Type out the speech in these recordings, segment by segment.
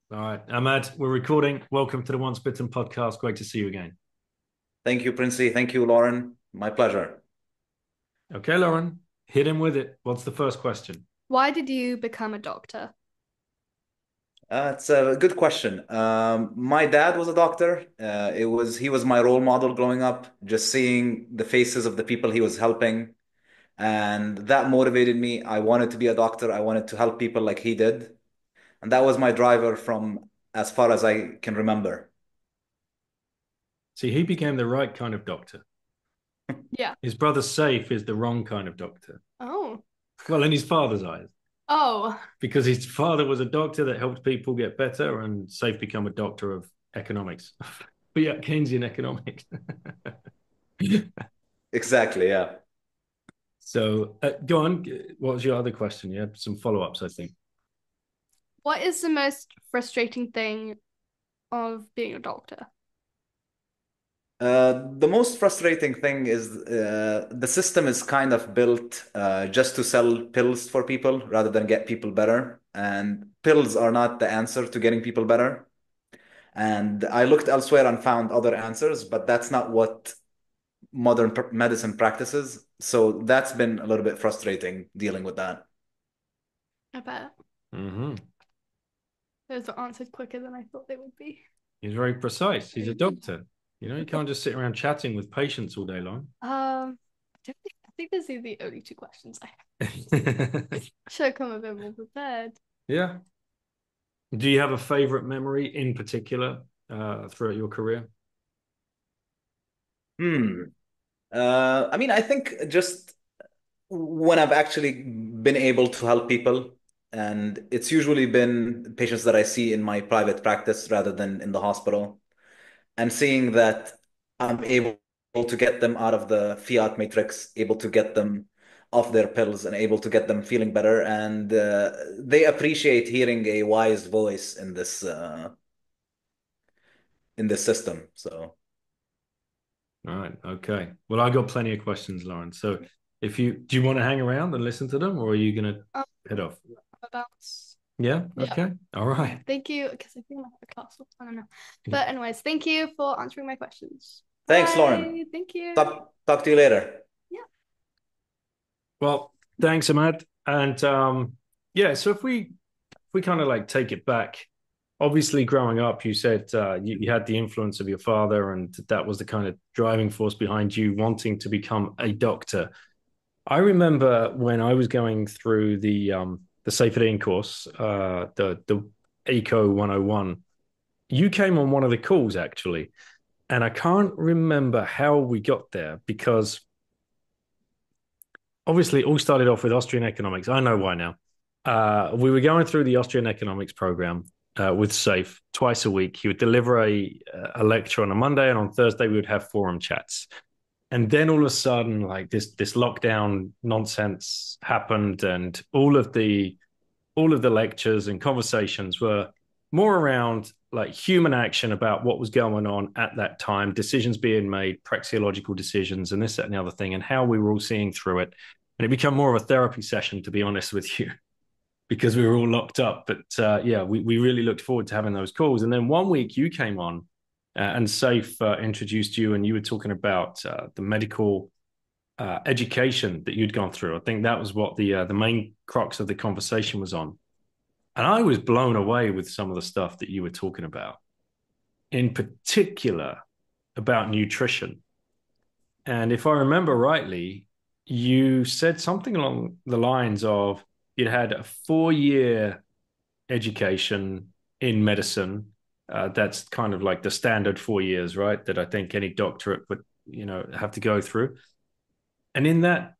All right, Ahmad, we're recording. Welcome to the Once Bitten podcast. Great to see you again. Thank you, Princey. Thank you, Lauren. My pleasure. Okay, Lauren, hit him with it. What's the first question? Why did you become a doctor? It's a good question. My dad was a doctor. He was my role model growing up, just seeing the faces of the people he was helping, and that motivated me. I wanted to be a doctor. I wanted to help people like he did, and that was my driver from as far as I can remember. See, he became the right kind of doctor. Yeah. His brother Saif is the wrong kind of doctor. Oh. Well, in his father's eyes, Oh. because his father was a doctor that helped people get better, and Saif become a doctor of economics. But yeah, Keynesian economics. Exactly, yeah. So go on. What was your other question? You had some follow-ups, I think. What is the most frustrating thing of being a doctor? The most frustrating thing is the system is kind of built just to sell pills for people rather than get people better. And pills are not the answer to getting people better. And I looked elsewhere and found other answers, but that's not what modern medicine practices. So that's been a little bit frustrating dealing with that. I bet. Mm-hmm. Those were answered quicker than I thought they would be. He's very precise. He's a doctor. You know, you can't just sit around chatting with patients all day long. I think those are the only two questions I should have come a bit more prepared. Yeah. Do you have a favorite memory in particular throughout your career? Hmm. I mean, I think just when I've actually been able to help people, and it's usually been patients that I see in my private practice rather than in the hospital, and seeing that I'm able to get them out of the Fiat matrix, able to get them off their pills, and able to get them feeling better, and they appreciate hearing a wise voice in this system. So, All right. Okay. Well, I got plenty of questions, Lauren. So if you do you want to hang around and listen to them, or are you gonna Um, head off? about Yeah. yeah. Okay. All right. Thank you, because I think I have a class. I don't know. But anyways, thank you for answering my questions. thanks, Lauren. Bye. Thank you. Talk to you later. Yeah. Well, thanks, Ahmad. And yeah, so if we kind of like take it back, obviously growing up, you said you had the influence of your father, and that was the kind of driving force behind you wanting to become a doctor. I remember when I was going through the Safe Eating course, the Eco 101, you came on one of the calls actually, and I can't remember how we got there because obviously it all started off with Austrian economics. I know why now. We were going through the Austrian economics program with Safe twice a week. He would deliver a lecture on a Monday, and on Thursday we would have forum chats. And then all of a sudden, like this lockdown nonsense happened, and all of the lectures and conversations were more around like human action about what was going on at that time, decisions being made, praxeological decisions, and this, that, and the other thing, and how we were all seeing through it. And it became more of a therapy session, to be honest with you, because we were all locked up. But yeah, we really looked forward to having those calls. And then one week you came on and Safe introduced you, and you were talking about the medical education that you'd gone through. I think that was what the main crux of the conversation was on. And I was blown away with some of the stuff that you were talking about, in particular about nutrition. And if I remember rightly, you said something along the lines of you'd had a 4 year education in medicine. That's kind of like the standard 4 years, right? That I think any doctorate would, have to go through. And in that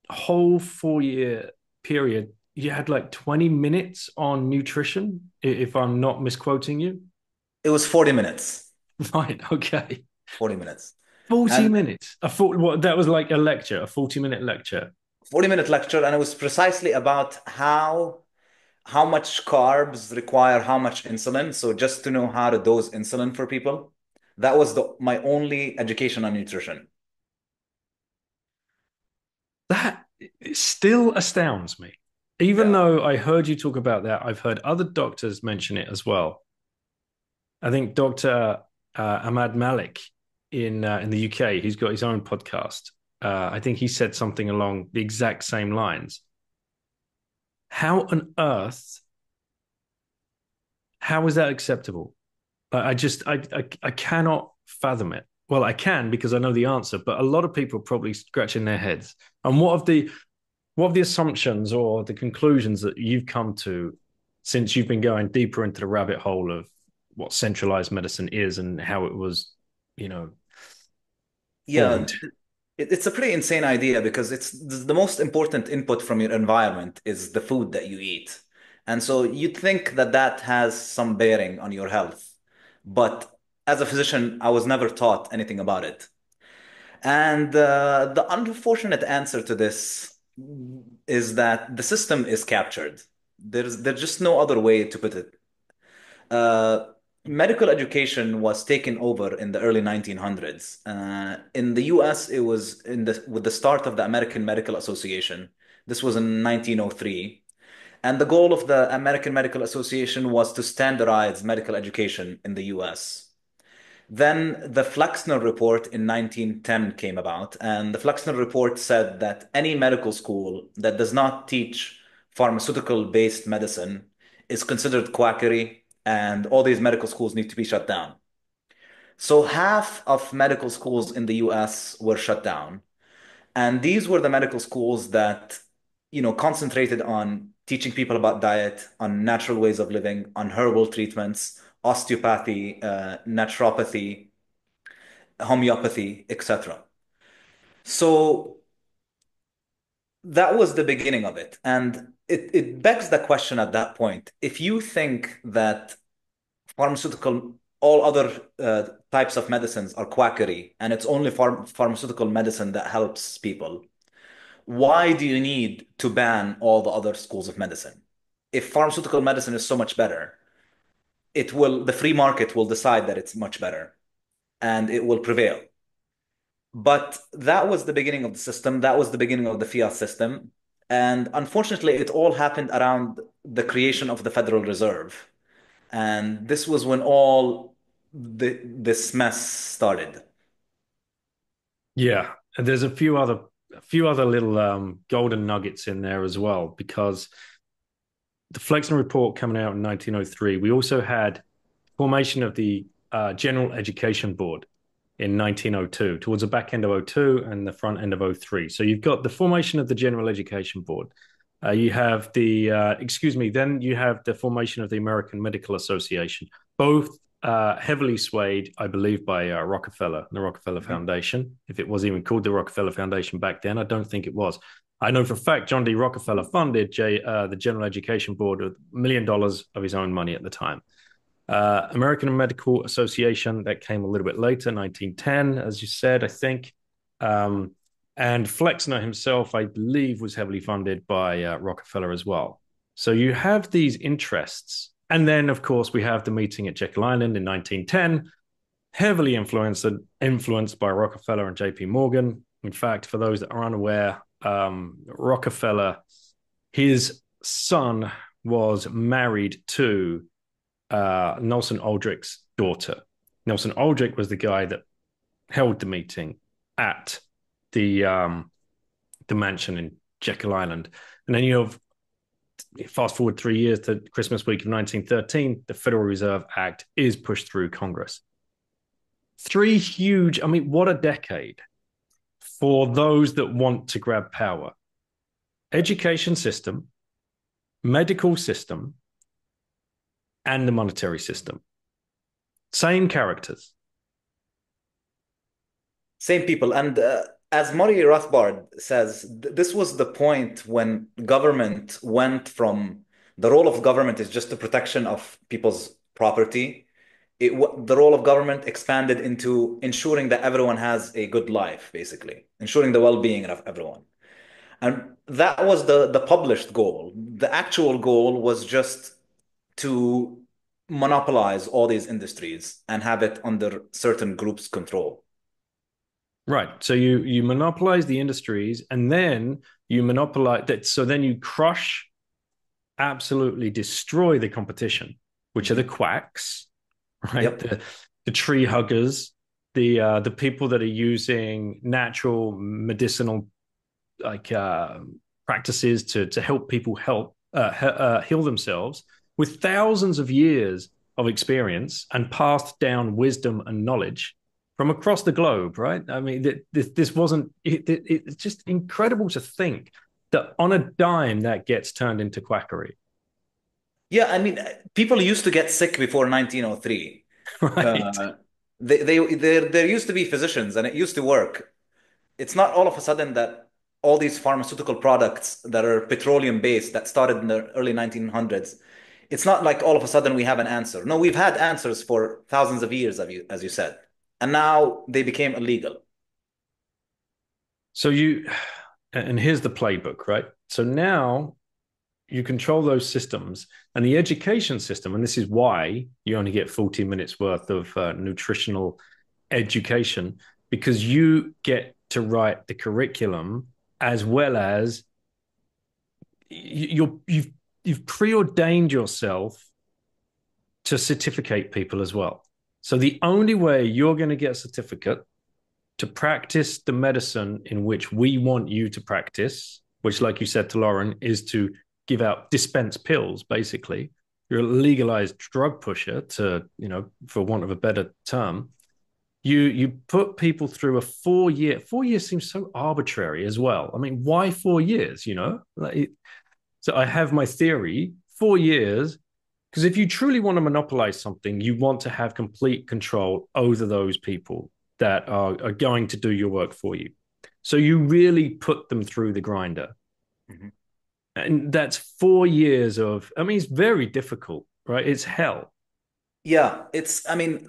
whole 4 year period, you had like 20 minutes on nutrition, if I'm not misquoting you. It was 40 minutes. Right. Okay. 40 minutes. 40 And minutes. What that was like a lecture, a 40-minute lecture. 40-minute lecture, and it was precisely about how much carbs require how much insulin. So just to know how to dose insulin for people. That was the my only education on nutrition. That still astounds me. Even Yeah. though I heard you talk about that, I've heard other doctors mention it as well. I think Dr. Ahmad Malik in the UK, he's got his own podcast. I think he said something along the exact same lines. How on earth, how is that acceptable? I cannot fathom it. Well, I can because I know the answer, but a lot of people are probably scratching their heads. And what are the assumptions or the conclusions that you've come to since you've been going deeper into the rabbit hole of what centralized medicine is and how it was, you know, Yeah, formed? it's a pretty insane idea because it's the most important input from your environment is the food that you eat. And so you'd think that that has some bearing on your health. But as a physician, I was never taught anything about it. And the unfortunate answer to this is that the system is captured. There's just no other way to put it. Uh, Medical education was taken over in the early 1900s. In the US, it was with the start of the American Medical Association. This was in 1903. And the goal of the American Medical Association was to standardize medical education in the US. Then the Flexner Report in 1910 came about, and the Flexner Report said that any medical school that does not teach pharmaceutical-based medicine is considered quackery, and all these medical schools need to be shut down. So half of medical schools in the US were shut down, and these were the medical schools that, concentrated on teaching people about diet, on natural ways of living, on herbal treatments, osteopathy, naturopathy, homeopathy, etc. So that was the beginning of it. And it begs the question at that point. If you think that all other types of medicines are quackery and it's only pharmaceutical medicine that helps people, why do you need to ban all the other schools of medicine? If pharmaceutical medicine is so much better, the free market will decide that it's much better and it will prevail. But that was the beginning of the system. That was the beginning of the Fiat system. And unfortunately, it all happened around the creation of the Federal Reserve. And this was when all this mess started. Yeah, and there's a few other little golden nuggets in there as well because the Flexner Report coming out in 1903. We also had formation of the General Education Board in 1902, towards the back end of '02 and the front end of '03. So you've got the formation of the General Education Board. You have then you have the formation of the American Medical Association, both heavily swayed, I believe, by Rockefeller, the Rockefeller Mhm. Foundation. If it was even called the Rockefeller Foundation back then, I don't think it was. I know for a fact John D. Rockefeller funded the General Education Board with $1 million of his own money at the time. American Medical Association, that came a little bit later, 1910, as you said, I think. Um, and Flexner himself, I believe, was heavily funded by Rockefeller as well. So you have these interests. And then, of course, we have the meeting at Jekyll Island in 1910, heavily influenced by Rockefeller and JP Morgan. In fact, for those that are unaware, Rockefeller, his son was married to Nelson Aldrich's daughter. Nelson Aldrich was the guy that held the meeting at the mansion in Jekyll Island. And then you have fast forward 3 years to Christmas week of 1913, the Federal Reserve Act is pushed through Congress. Three huge, I mean, what a decade for those that want to grab power. Education system, medical system, and the monetary system. Same characters. Same people. And as Murray Rothbard says, this was the point when government went from the role of government is just the protection of people's property. The role of government expanded into ensuring that everyone has a good life, basically, ensuring the well-being of everyone. And that was the published goal. The actual goal was just to monopolize all these industries and have it under certain groups' control. Right. So you monopolize the industries and then you monopolize that. So then you crush absolutely destroy the competition, which are the Mhm. quacks, right? Yep. The tree huggers, the people that are using natural medicinal like practices to help people heal themselves with thousands of years of experience and passed down wisdom and knowledge from across the globe, right? I mean, this wasn't, it's just incredible to think that on a dime that gets turned into quackery, Yeah, I mean, people used to get sick before 1903. right? Uh, there used to be physicians, and it used to work. It's not all of a sudden that all these pharmaceutical products that are petroleum based that started in the early 1900s, it's not like all of a sudden we have an answer. No, we've had answers for thousands of years, as you said, and now they became illegal. So and here's the playbook, right? So now you control those systems and the education system, and this is why you only get 40 minutes worth of nutritional education, because you get to write the curriculum as well as you've preordained yourself to certificate people as well. So the only way you're going to get a certificate to practice the medicine in which we want you to practice, which, like you said to Lauren, is to give out dispense pills, basically. You're a legalized drug pusher, to, for want of a better term. You put people through a 4 year. 4 years seems so arbitrary as well. I mean, why 4 years? So I have my theory. 4 years, because if you truly want to monopolize something, you want to have complete control over those people that are going to do your work for you. So you really put them through the grinder. Mhm. And that's 4 years of, I mean, it's very difficult, right? It's hell. Yeah, I mean,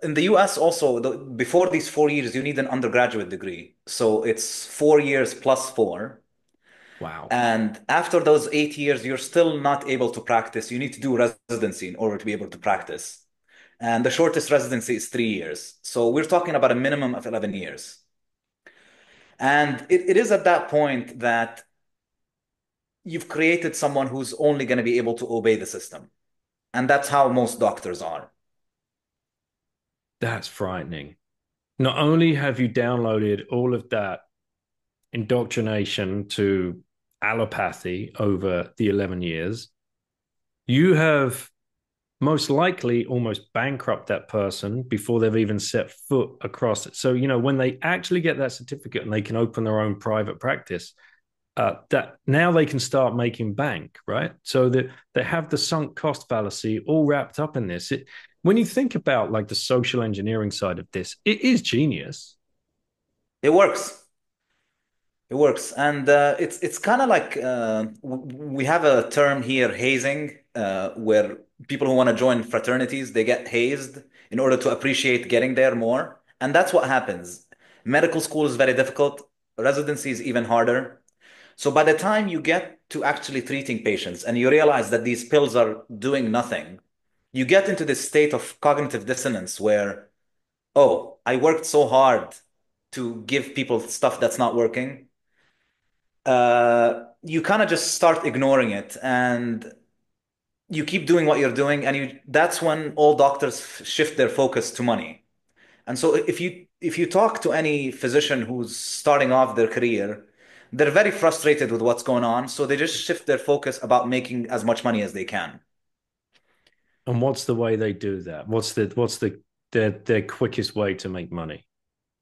in the US also, before these 4 years, you need an undergraduate degree. So it's 4 years plus four. Wow. And after those 8 years, you're still not able to practice. You need to do residency in order to be able to practice. And the shortest residency is 3 years. So we're talking about a minimum of 11 years. And it is at that point that you've created someone who's only going to be able to obey the system. And that's how most doctors are. That's frightening. Not only have you downloaded all of that indoctrination to allopathy over the 11 years, you have most likely almost bankrupt that person before they've even set foot across it. So, when they actually get that certificate and they can open their own private practice, that now they can start making bank, right? So that they have the sunk cost fallacy all wrapped up in this. When you think about like the social engineering side of this, it is genius. It works. It works, and it's kind of like we have a term here, hazing, where people who want to join fraternities they get hazed in order to appreciate getting there more, and that's what happens. Medical school is very difficult. Residency is even harder. So by the time you get to actually treating patients and you realize that these pills are doing nothing, you get into this state of cognitive dissonance where, oh, I worked so hard to give people stuff that's not working. You kind of just start ignoring it and you keep doing what you're doing and that's when all doctors shift their focus to money. And so if you talk to any physician who's starting off their career, they're very frustrated with what's going on, so they just shift their focus about making as much money as they can. And what's the way they do that? What's their quickest way to make money?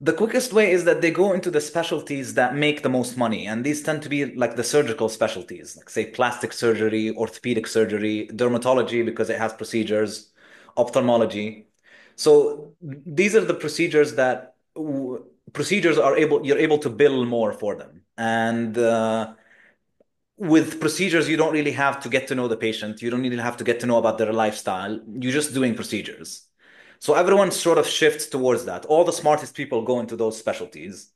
The quickest way is that they go into the specialties that make the most money, and these tend to be like the surgical specialties, like say plastic surgery, orthopedic surgery, dermatology because it has procedures, ophthalmology. So these are the procedures that procedures are able you're able to bill more for them. And with procedures, you don't really have to get to know the patient. You don't really have to get to know about their lifestyle. You're just doing procedures. So everyone sort of shifts towards that. All the smartest people go into those specialties.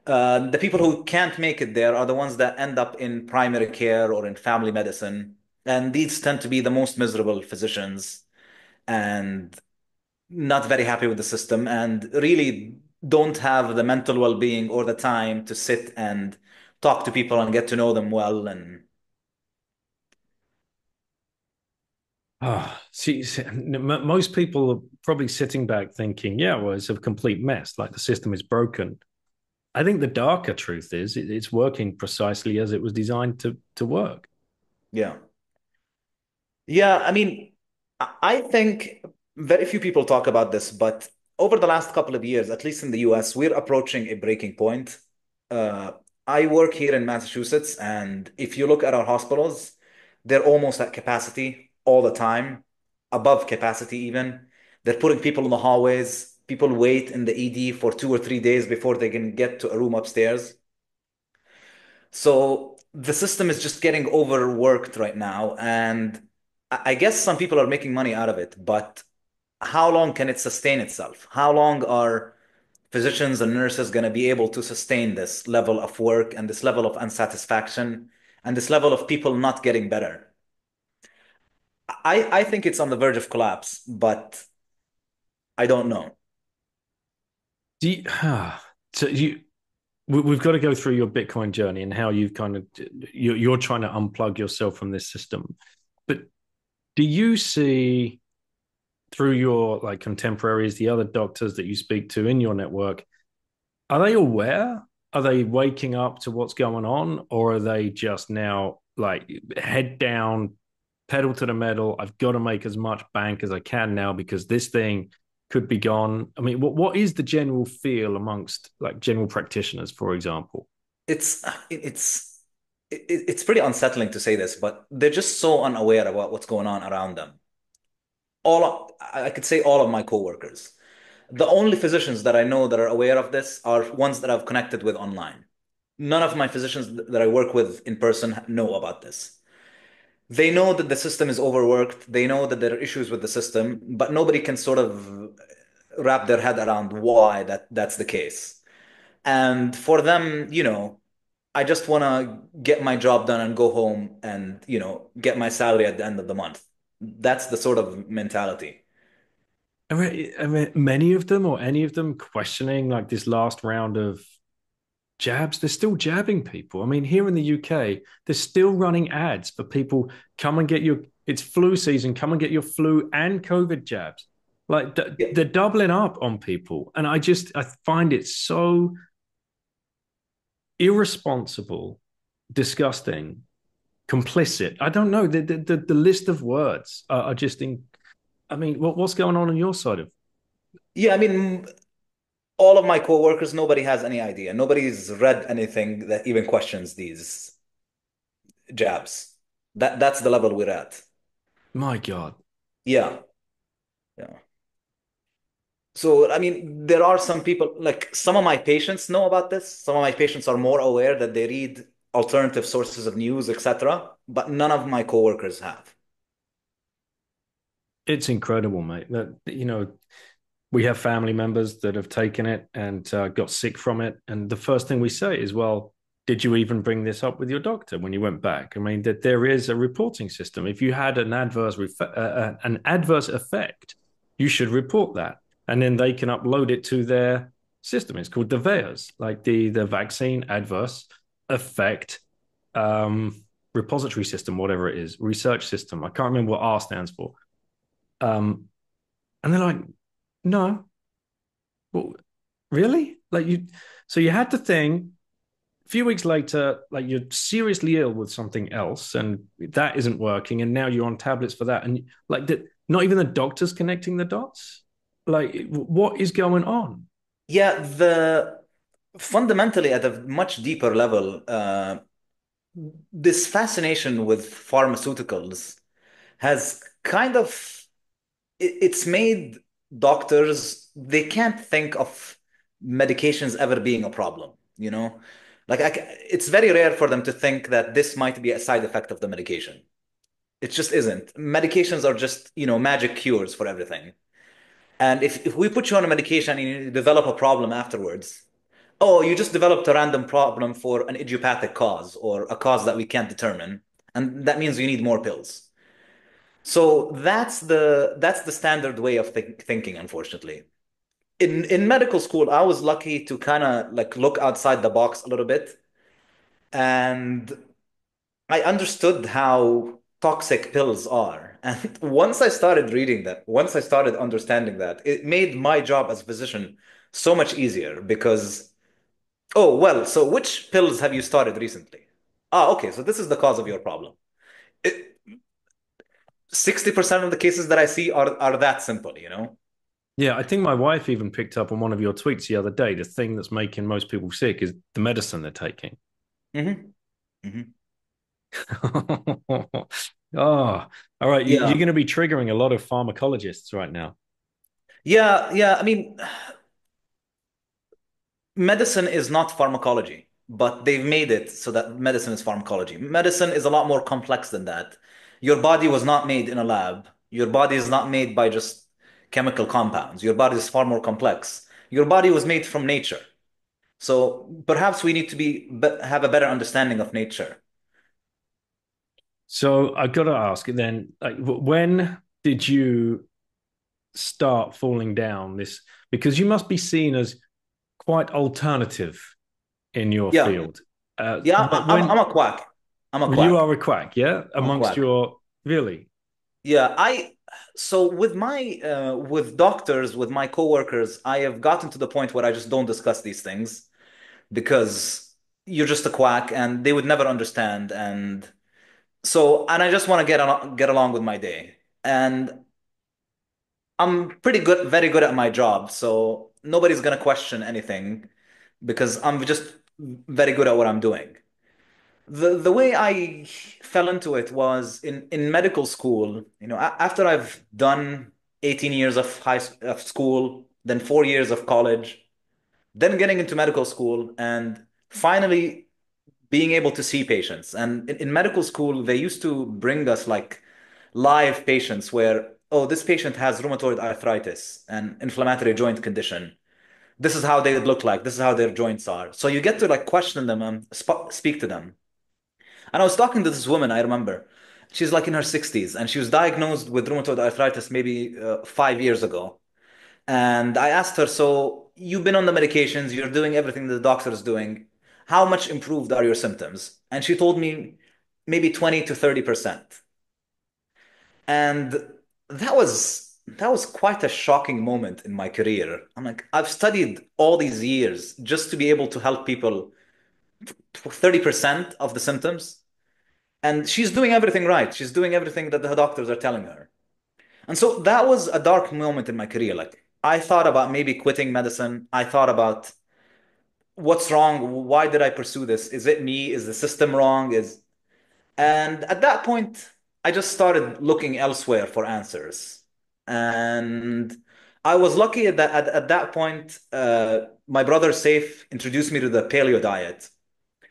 The people who can't make it there are the ones that end up in primary care or in family medicine. And these tend to be the most miserable physicians and not very happy with the system and really don't have the mental well-being or the time to sit and talk to people and get to know them well and Most people are probably sitting back thinking, yeah, well, it's a complete mess. Like the system is broken. I think the darker truth is it's working precisely as it was designed to work. Yeah. Yeah, I mean, I think very few people talk about this, but over the last couple of years, at least in the US, we're approaching a breaking point. Uh, I work here in Massachusetts, and if you look at our hospitals, they're almost at capacity all the time, above capacity even. They're putting people in the hallways. People wait in the ED for 2 or 3 days before they can get to a room upstairs. So the system is just getting overworked right now, and I guess some people are making money out of it, but how long can it sustain itself? How long are physicians and nurses going to be able to sustain this level of work and this level of unsatisfaction and this level of people not getting better? I think it's on the verge of collapse, but I don't know. Do you, so you we've got to go through your Bitcoin journey and how you've kind of you're trying to unplug yourself from this system. But do you see through your like contemporaries, the other doctors that you speak to in your network, are they aware? Are they waking up to what's going on, or are they just now like head down, pedal to the metal? I've got to make as much bank as I can now because this thing could be gone. I mean, what is the general feel amongst like general practitioners, for example? It's pretty unsettling to say this, but they're just so unaware about what's going on around them. I could say all of my coworkers. The only physicians that I know that are aware of this are ones that I've connected with online. None of my physicians that I work with in person know about this. They know that the system is overworked. They know that there are issues with the system, but nobody can sort of wrap their head around why that's the case. And for them, I just want to get my job done and go home and, get my salary at the end of the month. That's the sort of mentality. I mean, many of them or any of them questioning like this last round of jabs, they're still jabbing people. I mean, here in the UK, they're still running ads for people come and get your it's flu season, come and get your flu and COVID jabs. Like Yeah. they're doubling up on people. And I find it so irresponsible, disgusting, complicit. I don't know. The list of words are just in I mean, what's going on your side of Yeah, I mean, all of my coworkers, nobody has any idea. Nobody's read anything that even questions these jabs. That's the level we're at. my God. Yeah. Yeah. So, I mean, there are some people, like some of my patients know about this. Some of my patients are more aware that they read alternative sources of news, etc. But none of my coworkers have. It's incredible, mate. That we have family members that have taken it and got sick from it. And the first thing we say is, well, did you even bring this up with your doctor when you went back? I mean, that there is a reporting system. If you had an adverse effect, you should report that, and then they can upload it to their system. It's called the VAERS, like the vaccine adverse effect repository system, whatever it is, research system. I can't remember what R stands for. Um, and they're like, no, well, really? So you had the thing. A few weeks later, like you're seriously ill with something else, and that isn't working, and now you're on tablets for that, and like not even the doctors connecting the dots. Like, what is going on? Yeah, the fundamentally at a much deeper level, this fascination with pharmaceuticals has kind of it's made doctors they can't think of medications ever being a problem, you know? Like it's very rare for them to think that this might be a side effect of the medication. It just isn't. Medications are just, magic cures for everything. And if we put you on a medication and you develop a problem afterwards, oh, you just developed a random problem for an idiopathic cause or a cause that we can't determine, and that means you need more pills. So that's the standard way of thinking, unfortunately. In medical school, I was lucky to kind of like look outside the box a little bit, and I understood how. toxic pills are. And once I started reading that, once I started understanding that, it made my job as a physician so much easier because, oh, well, so which pills have you started recently? Ah, okay, so this is the cause of your problem. It, 60% of the cases that I see are that simple, you know? Yeah, I think my wife even picked up on one of your tweets the other day. The thing that's making most people sick is the medicine they're taking. Hmm. Hmm. Oh, all right. You're Yeah. going to be triggering a lot of pharmacologists right now. Yeah, yeah. I mean, medicine is not pharmacology, but they've made it so that medicine is pharmacology. Medicine is a lot more complex than that. Your body was not made in a lab. Your body is not made by just chemical compounds. Your body is far more complex. Your body was made from nature. So perhaps we need to have a better understanding of nature. So I got to ask then, like, when did you start falling down this? Because you must be seen as quite alternative in your Yeah. field. Yeah, I'm When a quack. I'm a you quack. are a quack, yeah, I'm a amongst quack. your really. Yeah, so with my with doctors, with my coworkers, I have gotten to the point where I just don't discuss these things because you're just a quack and they would never understand. And so, and I just want to get along with my day. And I'm pretty good, very good at my job, so nobody's gonna question anything because I'm just very good at what I'm doing. The way I fell into it was in medical school. You know, after I've done 18 years of of school, then 4 years of college, then getting into medical school, and finally being able to see patients. And in medical school, they used to bring us like live patients where, oh, this patient has rheumatoid arthritis and inflammatory joint condition. This is how they would look like. This is how their joints are. So you get to like question them and speak to them. And I was talking to this woman, I remember. She's like in her 60s, and she was diagnosed with rheumatoid arthritis maybe 5 years ago. And I asked her, so you've been on the medications, you're doing everything the doctor is doing. How much improved are your symptoms? And she told me maybe 20 to 30%. And that was quite a shocking moment in my career. I'm like, I've studied all these years just to be able to help people 30% of the symptoms. And she's doing everything right. She's doing everything that the doctors are telling her. And so that was a dark moment in my career. Like I thought about maybe quitting medicine. I thought about what's wrong? Why did I pursue this? Is it me? Is the system wrong? And at that point, I just started looking elsewhere for answers. And I was lucky at that point, my brother Saif introduced me to the paleo diet.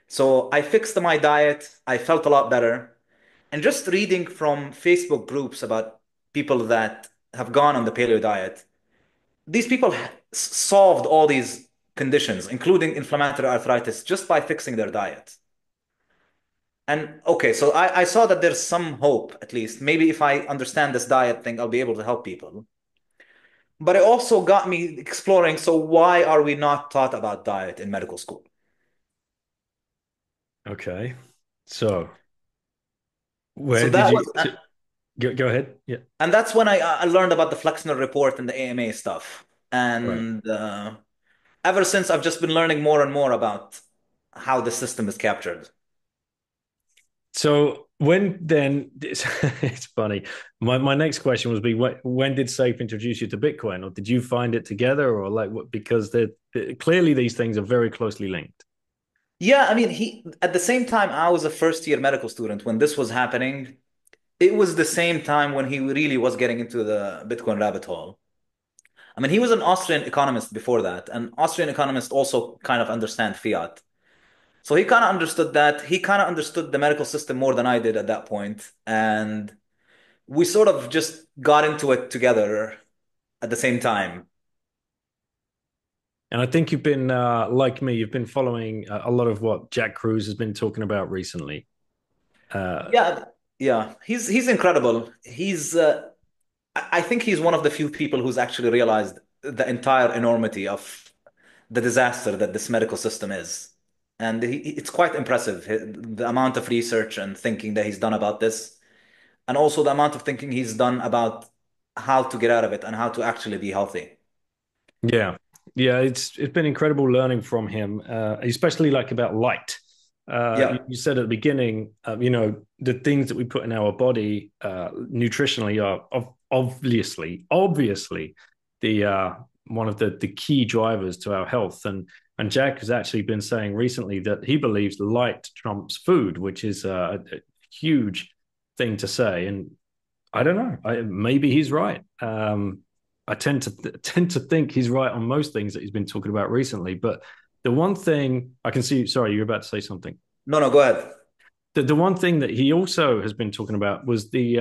So I fixed my diet. I felt a lot better. And just reading from Facebook groups about people that have gone on the paleo diet, these people solved all these conditions, including inflammatory arthritis, just by fixing their diet. And okay, so I saw that there's some hope, at least. Maybe if I understand this diet thing, I'll be able to help people. But it also got me exploring, so why are we not taught about diet in medical school? Okay. So So where did that you was, go ahead? Yeah. and that's when I learned about the Flexner report and the AMA stuff. Right. And ever since, I've just been learning more and more about how the system is captured. So when then it's funny. My next question was be when did Safe introduce you to Bitcoin, or did you find it together, or like what? Because clearly these things are very closely linked. Yeah, I mean, he at the same time I was a first year medical student when this was happening. It was the same time when he really was getting into the Bitcoin rabbit hole. I mean, he was an Austrian economist before that, and Austrian economists also kind of understand fiat. So he kind of understood that. He kind of understood the medical system more than I did at that point, and we sort of just got into it together at the same time. And I think you've been like me. You've been following a lot of what Jack Cruz has been talking about recently. Uh, Yeah, yeah, he's incredible. I think he's one of the few people who's actually realized the entire enormity of the disaster that this medical system is. And it's quite impressive, the amount of research and thinking that he's done about this. and also the amount of thinking he's done about how to get out of it and how to actually be healthy. Yeah, yeah, it's been incredible learning from him, especially like about light. Yeah. You said at the beginning, the things that we put in our body nutritionally are obviously the one of the key drivers to our health. And Jack has actually been saying recently that he believes light trumps food, which is a huge thing to say. And I don't know. Maybe he's right. I tend to think he's right on most things that he's been talking about recently. But the one thing I can see, sorry, you're about to say something. No, no, go ahead. The one thing that he also has been talking about was the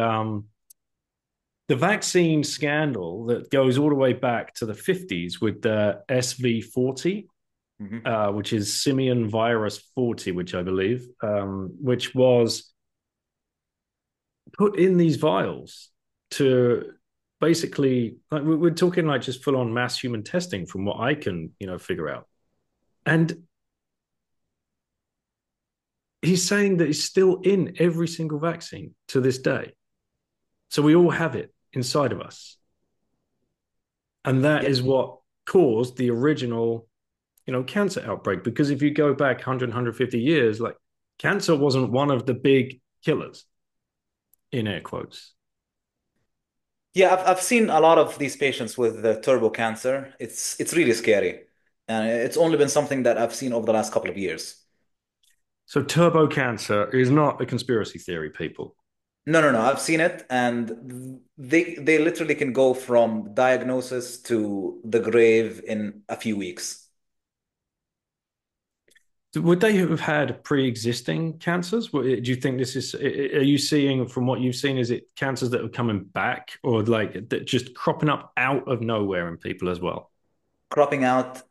vaccine scandal that goes all the way back to the 50s with the SV40, Hmm. which is simian virus 40, which I believe, which was put in these vials to basically, like, we're talking like just full on mass human testing from what I can figure out. And he's saying that it's still in every single vaccine to this day, so we all have it inside of us, and that Yeah. is what caused the original cancer outbreak. Because if you go back 100 years, like, cancer wasn't one of the big killers, in air quotes. Yeah, I've seen a lot of these patients with turbo cancer. It's really scary. And it's only been something that I've seen over the last couple of years. So turbo cancer is not a conspiracy theory, people. No, no, no. I've seen it, and they literally can go from diagnosis to the grave in a few weeks. Would they have had pre-existing cancers? Do you think this is? Are you seeing, from what you've seen, is it cancers that are coming back, or like that just cropping up out of nowhere in people as well? Cropping out,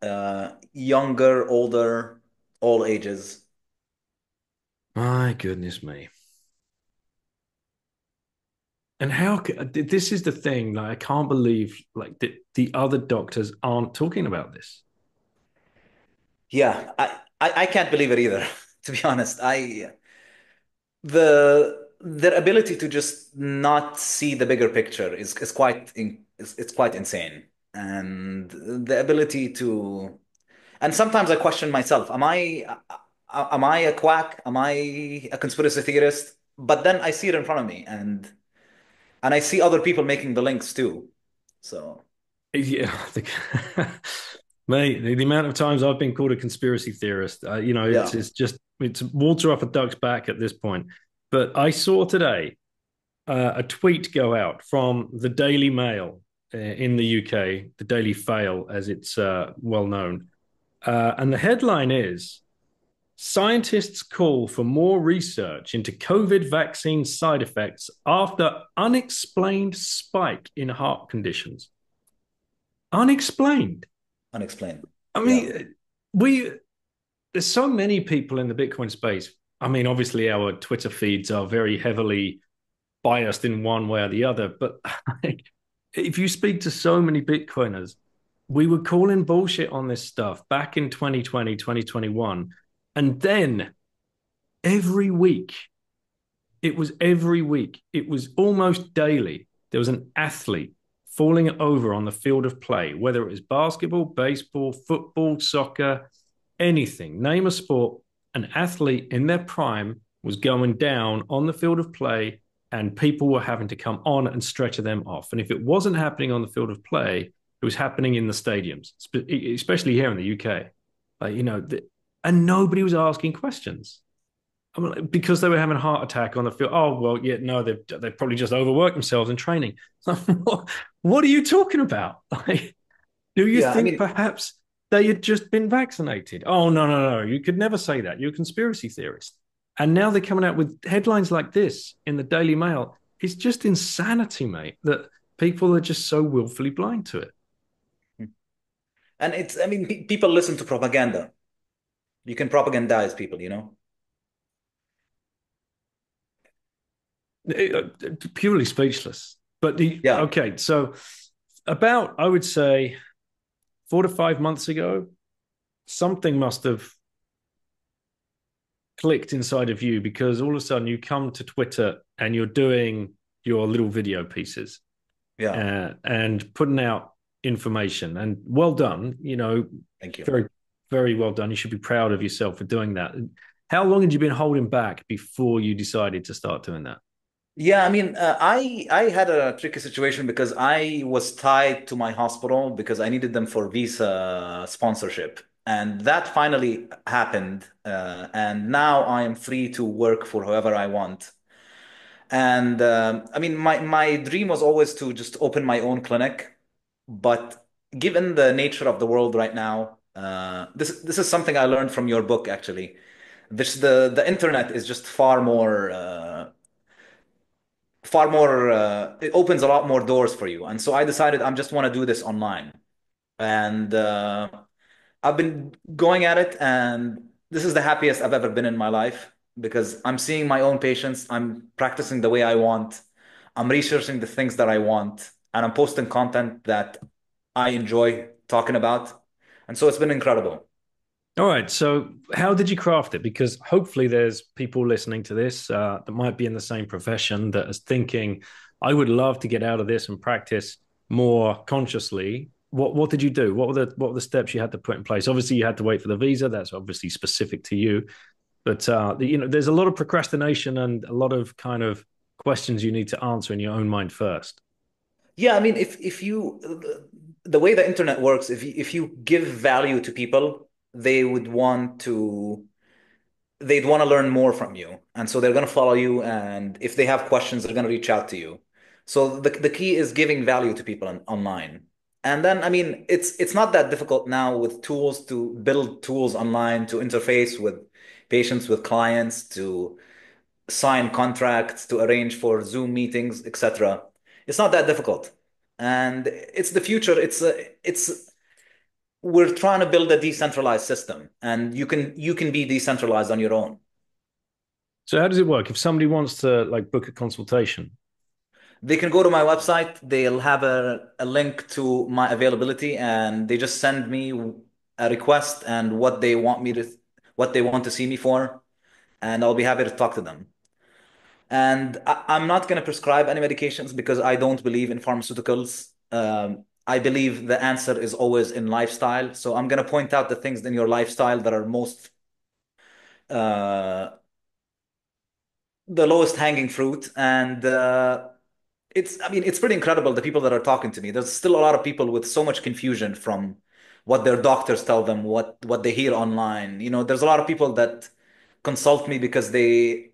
younger, older, all ages. My goodness me! And this is the thing? Like, I can't believe like the other doctors aren't talking about this. Yeah, I can't believe it either, to be honest. Their ability to just not see the bigger picture is it's quite insane. And the ability to, and sometimes I question myself, am I a quack? Am I a conspiracy theorist? But then I see it in front of me, and I see other people making the links too. So Yeah, mate, the amount of times I've been called a conspiracy theorist, yeah. it's water off a duck's back at this point. But I saw today a tweet go out from the Daily Mail in the UK, the Daily Fail, as it's well known, and the headline is: Scientists call for more research into COVID vaccine side effects after unexplained spike in heart conditions. Unexplained. Unexplained. I Yeah. mean, we there's so many people in the Bitcoin space. I mean, obviously, our Twitter feeds are very heavily biased in one way or the other. But if you speak to so many Bitcoiners, we were calling bullshit on this stuff back in 2020, 2021. And then every week, every week, it was almost daily, there was an athlete falling over on the field of play, whether it was basketball, baseball, football, soccer, anything, name a sport, an athlete in their prime was going down on the field of play, and people were having to come on and stretcher them off. And if it wasn't happening on the field of play, it was happening in the stadiums, especially here in the UK. And nobody was asking questions. I mean, because they were having a heart attack on the field. Oh, well, yeah, no, they've probably just overworked themselves in training. What are you talking about? Like, do you Yeah, I think mean, perhaps they had just been vaccinated? Oh, no, no, no. You could never say that. You're a conspiracy theorist. And now they're coming out with headlines like this in the Daily Mail. It's just insanity, mate, that people are just so willfully blind to it. and I mean, people listen to propaganda. You can propagandize people, you know? Purely speechless. But Yeah. okay, so about, I would say, 4 to 5 months ago, something must have clicked inside of you, because all of a sudden you come to Twitter and you're doing your little video pieces Yeah. and putting out information. And well done, Thank you. very, very well done. You should be proud of yourself for doing that. How long had you been holding back before you decided to start doing that? Yeah, I mean, I had a tricky situation because I was tied to my hospital because I needed them for visa sponsorship. And that finally happened. And now I am free to work for whoever I want. And I mean, my dream was always to just open my own clinic. But given the nature of the world right now, this is something I learned from your book, actually. The internet is just far more, it opens a lot more doors for you. And so I decided I'm just want to do this online. And I've been going at it, and this is the happiest I've ever been in my life because I'm seeing my own patients, I'm practicing the way I want, I'm researching the things that I want, and I'm posting content that I enjoy talking about. And so it's been incredible. All right. So, how did you craft it? Because hopefully, there's people listening to this that might be in the same profession that is thinking, "I would love to get out of this and practice more consciously." What did you do? What were the steps you had to put in place? Obviously, you had to wait for the visa. That's obviously specific to you. But there's a lot of procrastination and a lot of kind of questions you need to answer in your own mind first. Yeah, I mean, if you the way the internet works, if you give value to people, they'd want to learn more from you. And so they're going to follow you. And if they have questions, they're going to reach out to you. So the key is giving value to people online. And then, I mean, it's not that difficult now with tools to build tools online to interface with patients, with clients, to sign contracts, to arrange for Zoom meetings, etc. It's not that difficult. And it's the future. It's we're trying to build a decentralized system, and you can be decentralized on your own. So, how does it work? If somebody wants to like book a consultation, They can go to my website, they'll have a link to my availability, and they just send me a request and what they want to see me for, and I'll be happy to talk to them. And I'm not going to prescribe any medications because I don't believe in pharmaceuticals. I believe the answer is always in lifestyle. So I'm going to point out the things in your lifestyle that are most uh, the lowest hanging fruit. And I mean, it's pretty incredible the people that are talking to me. There's still a lot of people with so much confusion from what their doctors tell them, what they hear online. There's a lot of people that consult me because they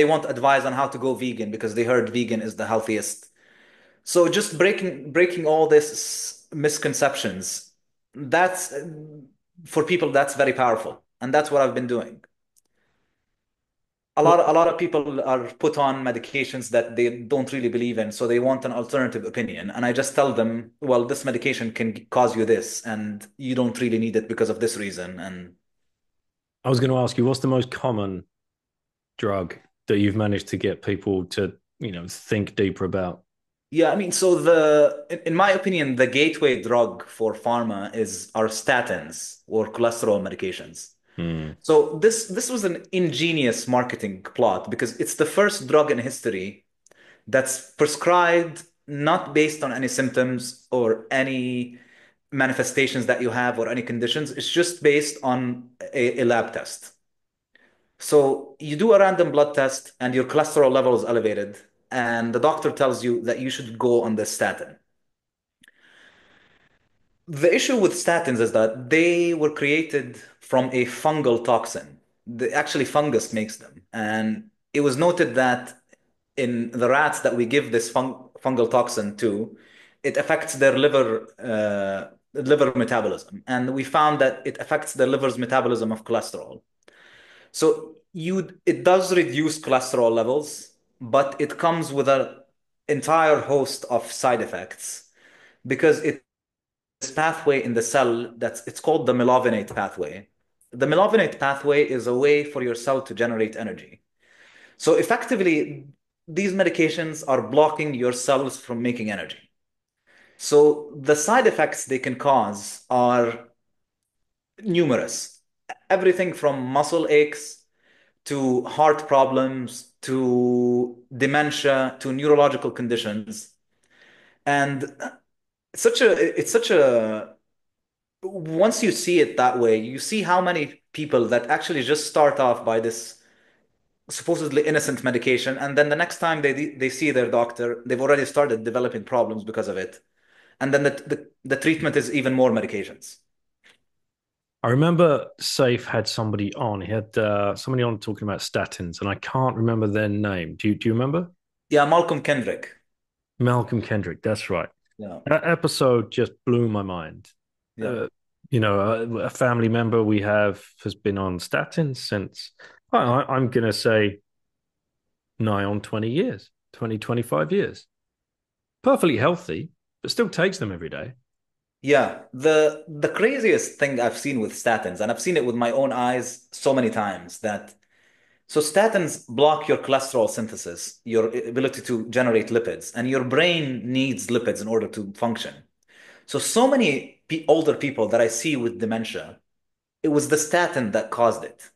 want advice on how to go vegan because they heard vegan is the healthiest. So just breaking all this misconceptions, that's for people that's very powerful, and that's what I've been doing. A lot of people are put on medications that they don't really believe in, so they want an alternative opinion. And I just tell them, well, this medication can cause you this, and you don't really need it because of this reason. And I was going to ask you, what's the most common drug that you've managed to get people to, think deeper about? yeah, I mean, so in my opinion, the gateway drug for pharma is our statins or cholesterol medications. Hmm. So this was an ingenious marketing plot because it's the first drug in history that's prescribed not based on any symptoms or any manifestations that you have or any conditions. It's just based on a lab test. So you do a random blood test and your cholesterol level is elevated, and the doctor tells you that you should go on the statin. The issue with statins is that they were created from a fungal toxin. Actually, fungus makes them. And it was noted that in the rats that we give this fungal toxin to, it affects their liver metabolism. And we found that it affects the liver's metabolism of cholesterol. So it does reduce cholesterol levels, but it comes with an entire host of side effects because this pathway in the cell it's called the melovinate pathway. The melovinate pathway is a way for your cell to generate energy. So effectively, these medications are blocking your cells from making energy. So the side effects they can cause are numerous. Everything from muscle aches to heart problems to dementia to neurological conditions. And it's such a once you see it that way, you see how many people that actually just start off by this supposedly innocent medication, and then the next time they see their doctor, they've already started developing problems because of it. And then the treatment is even more medications. I remember Safe had somebody on. He had somebody on talking about statins, and I can't remember their name. Do you remember? Yeah, Malcolm Kendrick. Malcolm Kendrick. That's right. Yeah, That episode just blew my mind. yeah, Uh, a family member we have has been on statins since I'm gonna say nigh on 20 years, 20, 25 years. Perfectly healthy, but still takes them every day. yeah. The craziest thing I've seen with statins, and I've seen it with my own eyes so many times, that so statins block your cholesterol synthesis, your ability to generate lipids, and your brain needs lipids in order to function. So many older people that I see with dementia, it was the statin that caused it.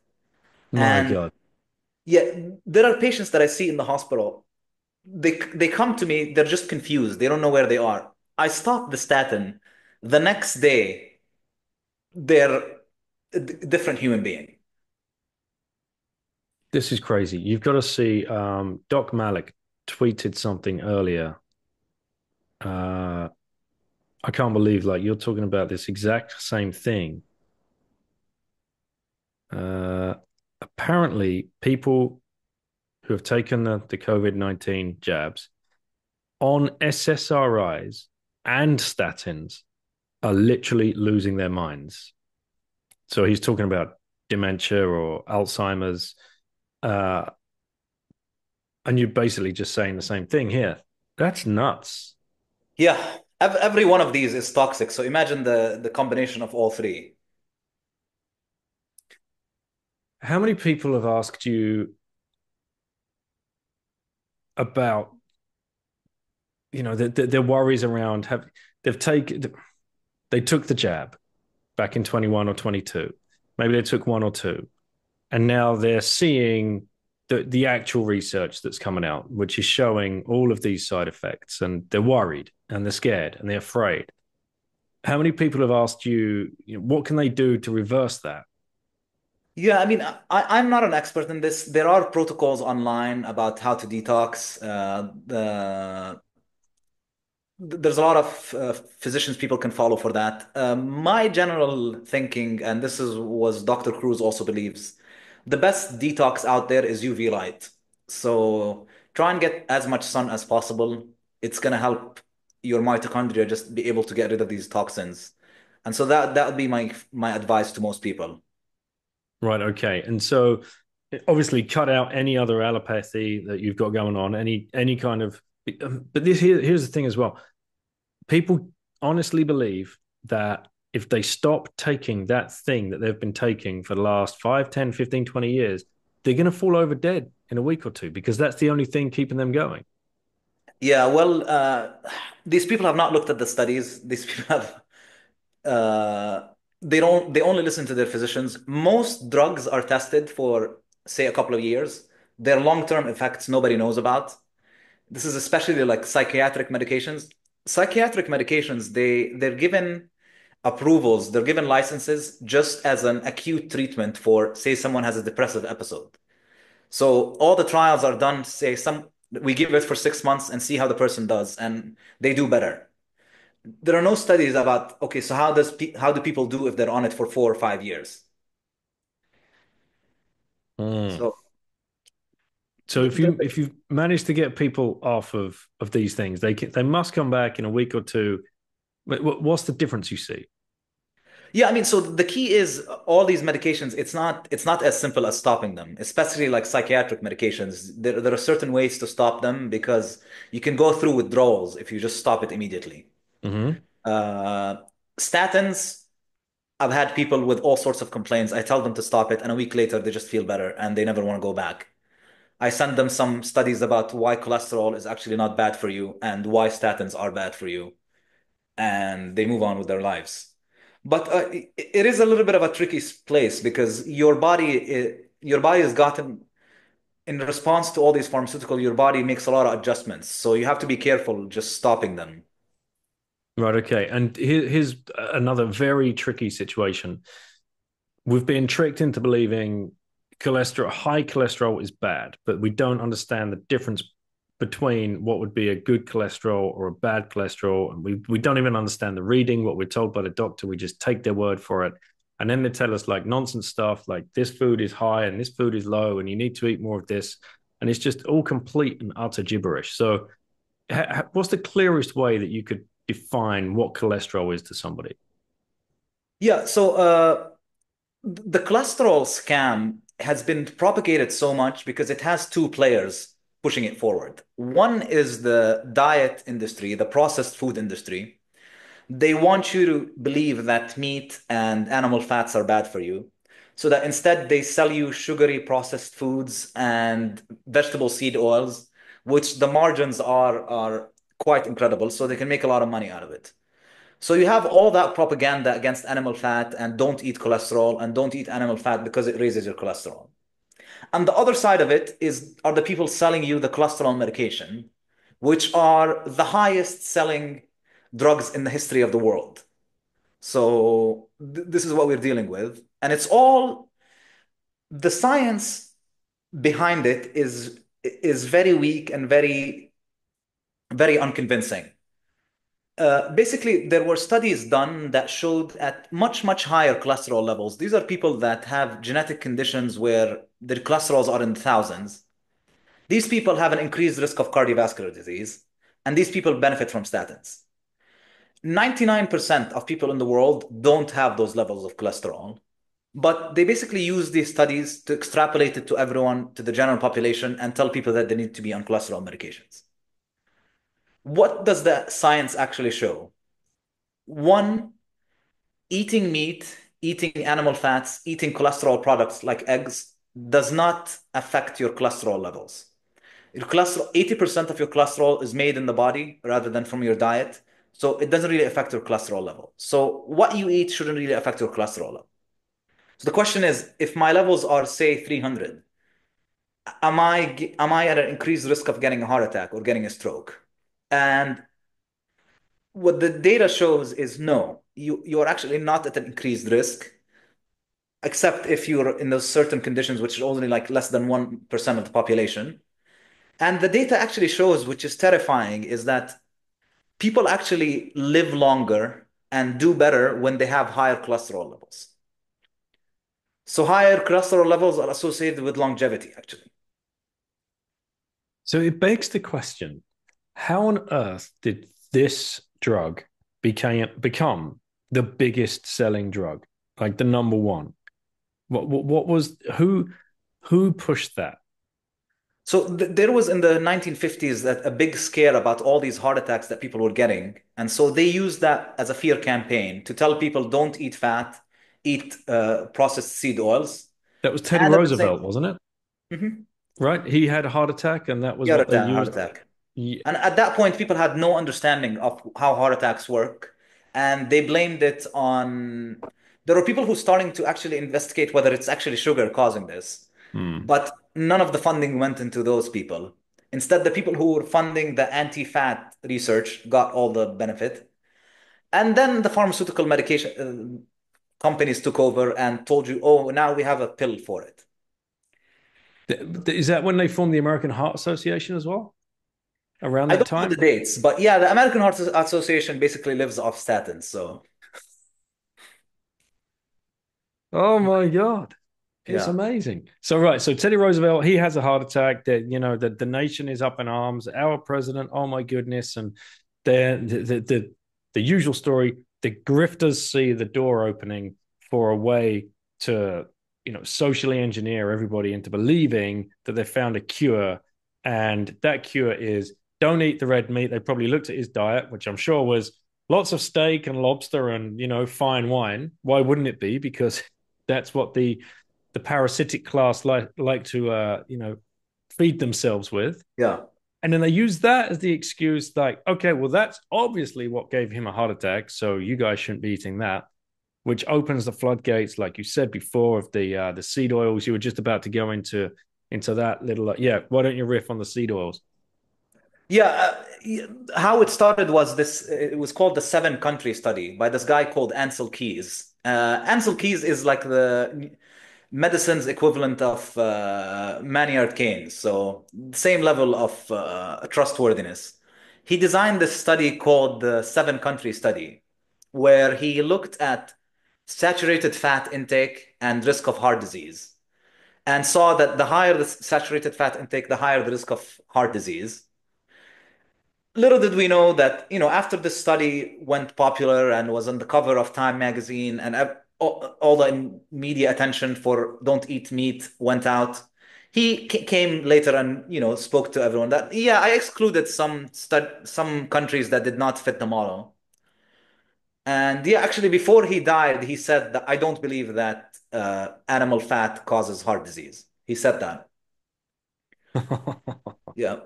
My And God. yeah, there are patients that I see in the hospital. They come to me, they're just confused. They don't know where they are. I stop the statin. The next day, they're a different human being. This is crazy. You've got to see Doc Malik tweeted something earlier. Uh, I can't believe like you're talking about this exact same thing. Uh, Apparently, people who have taken the COVID-19 jabs on SSRIs and statins are literally losing their minds. So he's talking about dementia or Alzheimer's. Uh, and you're basically just saying the same thing here. That's nuts. Yeah, every one of these is toxic. So imagine the combination of all three. How many people have asked you about, their worries around they've taken they took the jab back in 21 or 22. Maybe they took one or two. And now they're seeing the actual research that's coming out, which is showing all of these side effects, and they're worried and they're scared and they're afraid. How many people have asked you, what can they do to reverse that? Yeah, I mean, I'm not an expert in this. There are protocols online about how to detox. There's a lot of physicians people can follow for that. My general thinking, and this is was Dr. Cruz also believes, the best detox out there is UV light. So try and get as much sun as possible. It's gonna help your mitochondria just be able to get rid of these toxins. And so that would be my advice to most people. Right. Okay. And so obviously cut out any other allopathy that you've got going on, any kind of, but here's the thing as well. People honestly believe that if they stop taking that thing that they've been taking for the last 5, 10, 15, 20 years, they're going to fall over dead in a week or two because that's the only thing keeping them going. Yeah, well, these people have not looked at the studies. These people have they only listen to their physicians. Most drugs are tested for, say, a couple of years. Their long-term effects nobody knows about. This is especially like psychiatric medications. Psychiatric medications, they're given approvals, they're given licenses just as an acute treatment for, say, someone has a depressive episode. So all the trials are done, say, some we give it for 6 months and see how the person does, and they do better. There are no studies about, okay, so how do people do if they're on it for 4 or 5 years? Mm. So So if you manage to get people off of these things, they must come back in a week or two. What's the difference you see? yeah, I mean, so the key is all these medications, it's not as simple as stopping them, especially like psychiatric medications. There are certain ways to stop them because you can go through withdrawals if you just stop it immediately. Mm-hmm. Uh, Statins, I've had people with all sorts of complaints. I tell them to stop it, and a week later they just feel better and they never want to go back. I send them some studies about why cholesterol is actually not bad for you and why statins are bad for you, and they move on with their lives. But it is a little bit of a tricky place because your body has gotten in response to all these pharmaceuticals, your body makes a lot of adjustments. So you have to be careful just stopping them. Right. Okay. And here's another very tricky situation. We've been tricked into believing high cholesterol is bad, but we don't understand the difference between what would be a good cholesterol or a bad cholesterol. And we don't even understand the reading, what we're told by the doctor. We just take their word for it. And then they tell us like nonsense stuff like this food is high and this food is low and you need to eat more of this. And it's just all complete and utter gibberish. So, what's the clearest way that you could define what cholesterol is to somebody? Yeah, so the cholesterol scam has been propagated so much because it has two players pushing it forward. One is the diet industry, the processed food industry. They want you to believe that meat and animal fats are bad for you. So that instead they sell you sugary processed foods and vegetable seed oils, which the margins are quite incredible. So they can make a lot of money out of it. So you have all that propaganda against animal fat and don't eat cholesterol and don't eat animal fat because it raises your cholesterol. And the other side of it are the people selling you the cholesterol medication, which are the highest selling drugs in the history of the world. So this is what we're dealing with. And it's all the science behind it is very weak and very unconvincing. Basically, there were studies done that showed at much higher cholesterol levels. These are people that have genetic conditions where their cholesterols are in the thousands. These people have an increased risk of cardiovascular disease, and these people benefit from statins. 99% of people in the world don't have those levels of cholesterol, but they basically use these studies to extrapolate it to everyone, to the general population, and tell people that they need to be on cholesterol medications. What does the science actually show? One, eating meat, eating animal fats, eating cholesterol products like eggs does not affect your cholesterol levels. Your cholesterol, 80% of your cholesterol is made in the body rather than from your diet. So it doesn't really affect your cholesterol level. So what you eat shouldn't really affect your cholesterol level. So the question is, if my levels are say 300, am I at an increased risk of getting a heart attack or getting a stroke? And what the data shows is no, you're actually not at an increased risk, except if you're in those certain conditions, which is only like less than 1% of the population. And the data actually shows, which is terrifying, is that people actually live longer and do better when they have higher cholesterol levels. So higher cholesterol levels are associated with longevity, actually. So it begs the question, how on earth did this drug become the biggest selling drug, like the number one? What was who pushed that? So there was in the 1950s that a big scare about all these heart attacks that people were getting. And so they used that as a fear campaign to tell people don't eat fat, eat processed seed oils. That was Teddy And at the Roosevelt, same, wasn't it? Mhm. Right? He had a heart attack, and that was Heart what they attack, heart used. attack. Yeah. And at that point, people had no understanding of how heart attacks work. And they blamed it on, there were people who starting to actually investigate whether it's actually sugar causing this. Hmm. But none of the funding went into those people. Instead, the people who were funding the anti-fat research got all the benefit. And then the pharmaceutical medication companies took over and told you, oh, now we have a pill for it. Is that when they formed the American Heart Association as well? Around I that don't know the time? dates, but yeah, the American Heart Association basically lives off statins. So Oh my God. It's yeah, amazing. So right, so Teddy Roosevelt, he has a heart attack. That the nation is up in arms. Our president, oh my goodness, and the usual story. The grifters see the door opening for a way to socially engineer everybody into believing that they found a cure, and that cure is don't eat the red meat. They probably looked at his diet, which I'm sure was lots of steak and lobster and fine wine. Why wouldn't it be? Because that's what the parasitic class like to feed themselves with. yeah. And then they use that as the excuse, like, okay, well, that's obviously what gave him a heart attack, so you guys shouldn't be eating that, which opens the floodgates, like you said before, of the seed oils. You were just about to go into into that little, yeah, why don't you riff on the seed oils? Yeah, how it started was this. It was called the Seven Country Study by this guy called Ansel Keys. Ansel Keys is like the medicine's equivalent of Maynard Keynes, so same level of trustworthiness. He designed this study called the Seven Country Study, where he looked at saturated fat intake and risk of heart disease, and saw that the higher the saturated fat intake, the higher the risk of heart disease. Little did we know that, after this study went popular and was on the cover of Time magazine, and all the media attention for don't eat meat went out. He came later and, spoke to everyone that, yeah, I excluded some countries that did not fit the model. And yeah, actually, before he died, he said that I don't believe that animal fat causes heart disease. He said that. Yeah.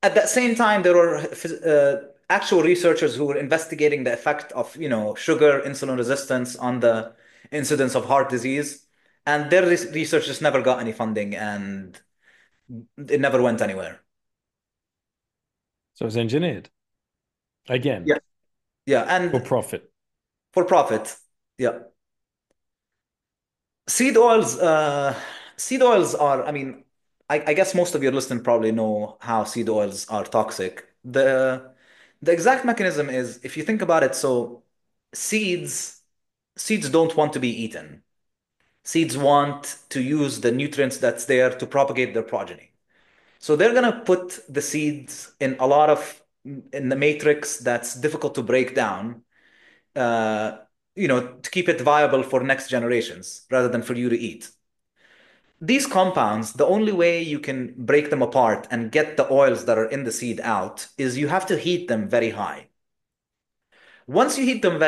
At that same time, there were actual researchers who were investigating the effect of, sugar, insulin resistance on the incidence of heart disease. And their research just never got any funding and it never went anywhere. So it's engineered again Yeah. Yeah. for And profit. for profit. Yeah. Seed oils, seed oils are, I mean, I guess most of your listeners probably know how seed oils are toxic. The exact mechanism is, if you think about it, so seeds seeds don't want to be eaten. Seeds want to use the nutrients that's there to propagate their progeny. So they're gonna put the seeds in the matrix that's difficult to break down, uh, to keep it viable for next generations rather than for you to eat. These compounds, the only way you can break them apart and get the oils that are in the seed out is you have to heat them very high. Once you heat them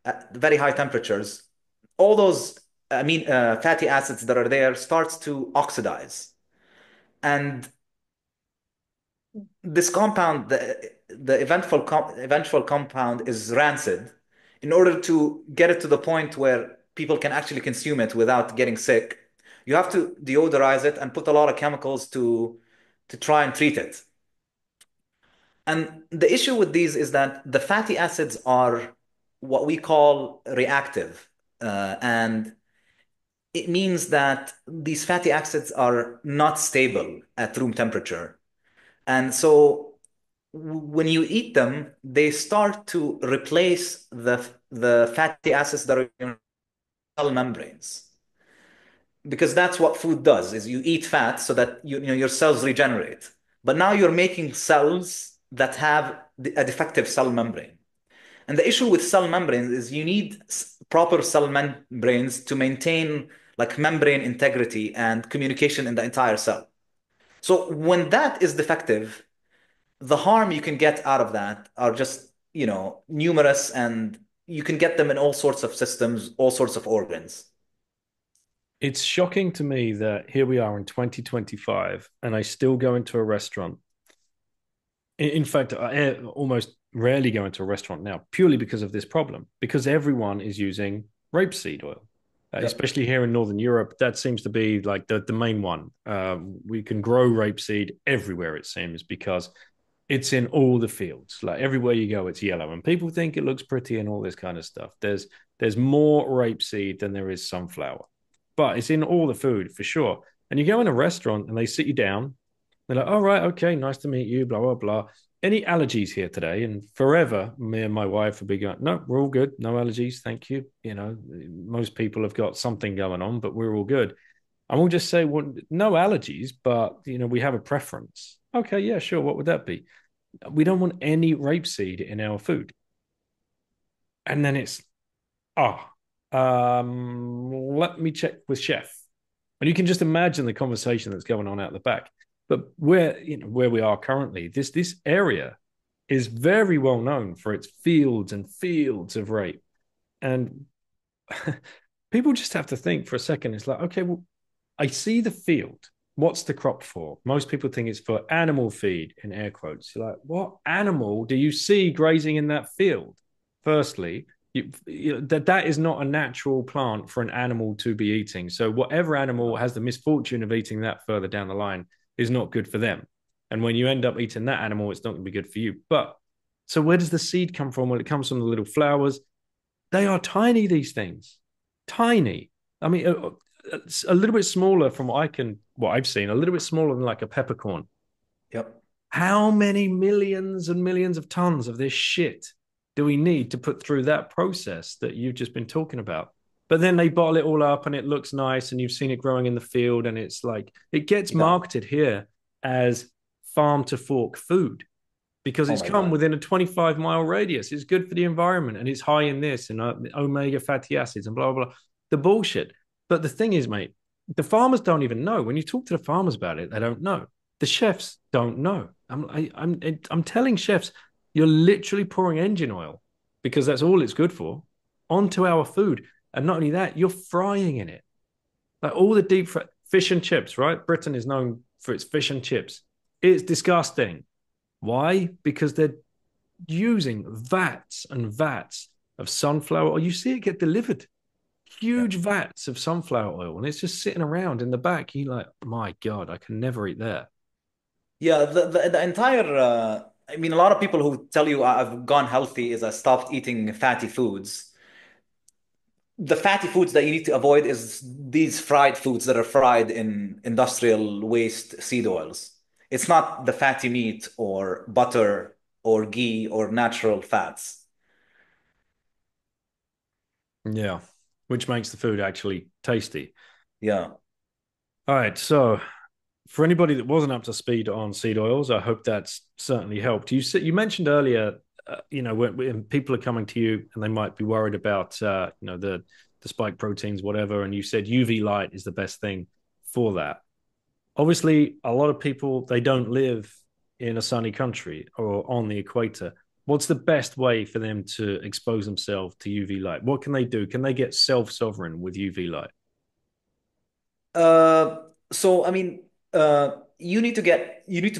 at very high temperatures, all those fatty acids that are there starts to oxidize. And this compound, the eventual compound is rancid. In order to get it to the point where people can actually consume it without getting sick, you have to deodorize it and put a lot of chemicals to try and treat it. And the issue with these is that the fatty acids are what we call reactive. And it means that these fatty acids are not stable at room temperature. And so when you eat them, they start to replace the fatty acids that are in cell membranes. Because that's what food does, is you eat fat so that your cells regenerate. But now you're making cells that have a defective cell membrane. And the issue with cell membranes is you need proper cell membranes to maintain like membrane integrity and communication in the entire cell. So when that is defective, the harm you can get out of that are just, numerous, and you can get them in all sorts of systems, all sorts of organs. It's shocking to me that here we are in 2025 and I still go into a restaurant. In fact, I almost rarely go into a restaurant now purely because of this problem, because everyone is using rapeseed oil. Yep. Especially here in Northern Europe, that seems to be like the main one. We can grow rapeseed everywhere, it seems, because it's in all the fields. Like everywhere you go, it's yellow, and people think it looks pretty and all this kind of stuff. There's more rapeseed than there is sunflower, but it's in all the food for sure. And you go in a restaurant and they sit you down. They're like, "All right, okay, nice to meet you." Blah blah blah. Any allergies here today? And forever, me and my wife will be going, "No, we're all good. No allergies, thank you." Most people have got something going on, but we're all good. And we'll just say, "Well, no allergies, but we have a preference." Okay, yeah, sure. What would that be? We don't want any rapeseed in our food. And then it's, oh, let me check with chef. And you can just imagine the conversation that's going on out the back. But where we are currently, this area is very well known for its fields and fields of rape. And people just have to think for a second. It's like, okay, well, I see the field. What's the crop for? Most people think it's for animal feed, in air quotes. You're like, what animal do you see grazing in that field? Firstly. That is not a natural plant for an animal to be eating. So whatever animal has the misfortune of eating that further down the line is not good for them. And when you end up eating that animal, it's not going to be good for you. But so where does the seed come from? Well, it comes from the little flowers. They are tiny, these things, tiny. I mean, a little bit smaller from what I've seen, a little bit smaller than like a peppercorn. Yep. How many millions and millions of tons of this shit do we need to put through that process that you've just been talking about? But then they bottle it all up and it looks nice and you've seen it growing in the field and it's like it gets Yeah. marketed here as farm to fork food because Oh it's my come God. within a 25-mile radius. It's good for the environment and it's high in this and omega fatty acids and blah, blah, blah. The bullshit. But the thing is, mate, the farmers don't even know. When you talk to the farmers about it, they don't know. The chefs don't know. I'm telling chefs, you're literally pouring engine oil because that's all it's good for onto our food. And not only that, you're frying in it. Like all the fish and chips, right? Britain is known for its fish and chips. It's disgusting. Why? Because they're using vats and vats of sunflower oil. You see it get delivered, Yeah. huge vats of sunflower oil, and it's just sitting around in the back. You're like, my God, I can never eat that. Yeah, the entire I mean, a lot of people who tell you I've gone healthy is I stopped eating fatty foods. The fatty foods that you need to avoid is these fried foods that are fried in industrial waste seed oils. It's not the fatty meat or butter or ghee or natural fats. Yeah, which makes the food actually tasty. Yeah. All right, so for anybody that wasn't up to speed on seed oils, I hope that's certainly helped. You mentioned earlier, when people are coming to you and they might be worried about, the spike proteins, whatever, and you said UV light is the best thing for that. Obviously, a lot of people they don't live in a sunny country or on the equator. What's the best way for them to expose themselves to UV light? What can they do? Can they get self-sovereign with UV light? So I mean, you need to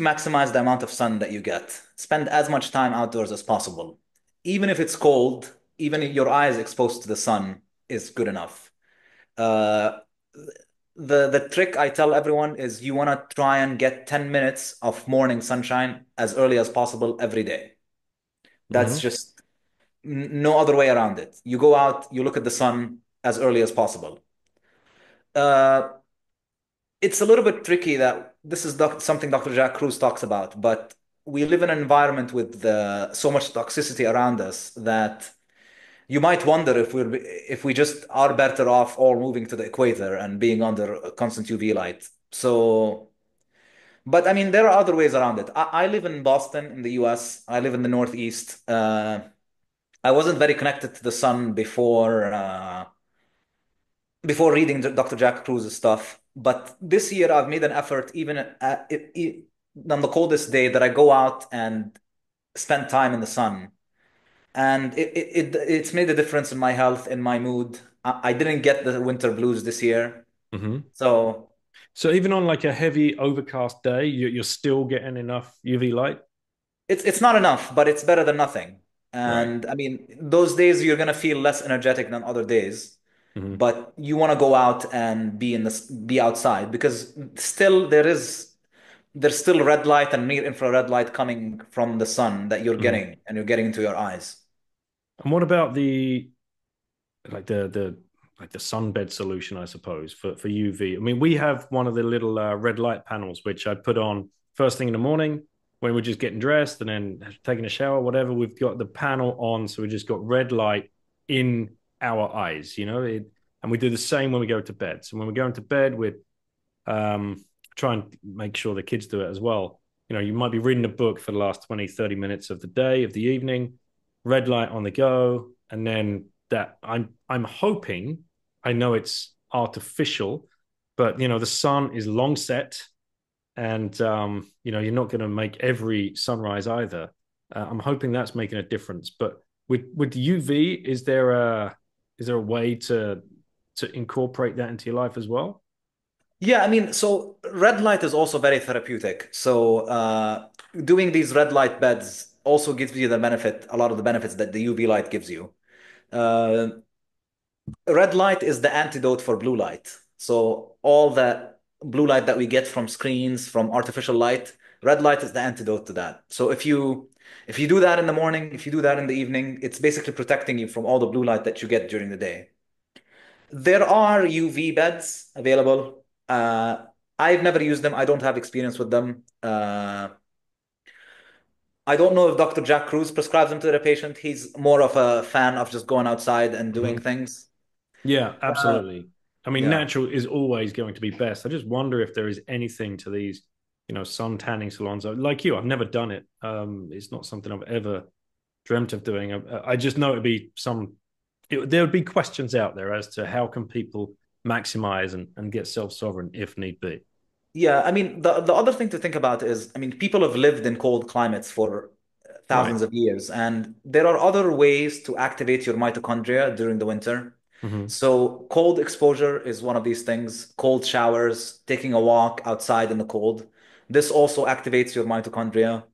maximize the amount of sun that you get. Spend as much time outdoors as possible. Even if it's cold, even if your eyes exposed to the sun is good enough. Uh, the trick I tell everyone is you want to try and get 10 minutes of morning sunshine as early as possible every day. That's Mm-hmm. just no other way around it. You go out, you look at the sun as early as possible. Uh, it's a little bit tricky that this is something Dr. Jack Cruz talks about, but we live in an environment with so much toxicity around us that you might wonder if we just are better off all moving to the equator and being under a constant UV light. So, but I mean, there are other ways around it. I live in Boston in the US. I live in the Northeast. I wasn't very connected to the sun before reading Dr. Jack Cruz's stuff. But this year, I've made an effort, even on the coldest day, that I go out and spend time in the sun, and it's made a difference in my health, in my mood. I didn't get the winter blues this year, Mm-hmm. so So even on like a heavy overcast day, you're still getting enough UV light, it's not enough, but it's better than nothing. right? And I mean, those days you're gonna feel less energetic than other days, Mm-hmm. but you want to go out and be outside because still there's still red light and near infrared light coming from the sun that you're Mm-hmm. getting and you're getting into your eyes. And what about the like the sunbed solution, I suppose, for UV? I mean, we have one of the little red light panels which I put on first thing in the morning when we're just getting dressed and then taking a shower, whatever. We've got the panel on, so we just got red light in our eyes, and we do the same when we go to bed. So when we're going to bed, we're try and make sure the kids do it as well. You might be reading a book for the last 20, 30 minutes of the day, of the evening, red light on the go, and then that I'm hoping, I know it's artificial, but the sun is long set and you're not going to make every sunrise either. I'm hoping that's making a difference. But with UV, is there a way to incorporate that into your life as well? Yeah, I mean, so red light is also very therapeutic. So doing these red light beds also gives you a lot of the benefits that the UV light gives you. Uh, Red light is the antidote for blue light. So all that blue light that we get from screens, from artificial light, red light is the antidote to that. So if you do that in the morning, if you do that in the evening, it's basically protecting you from all the blue light that you get during the day. There are UV beds available. I've never used them. I don't have experience with them. I don't know if Dr. Jack Cruz prescribes them to the patient. He's more of a fan of just going outside and doing Mhm. things. Yeah, Uh, absolutely. I mean, yeah. natural is always going to be best. I just wonder if there is anything to these, sun tanning salons. Like you, I've never done it. It's not something I've ever dreamt of doing. I just know it'd be there would be questions out there as to how can people maximize and get self-sovereign if need be. Yeah, I mean, the other thing to think about is, I mean, people have lived in cold climates for Right. thousands of years, and there are other ways to activate your mitochondria during the winter. Hmm. So, cold exposure is one of these things, cold showers, taking a walk outside in the cold. This also activates your mitochondria.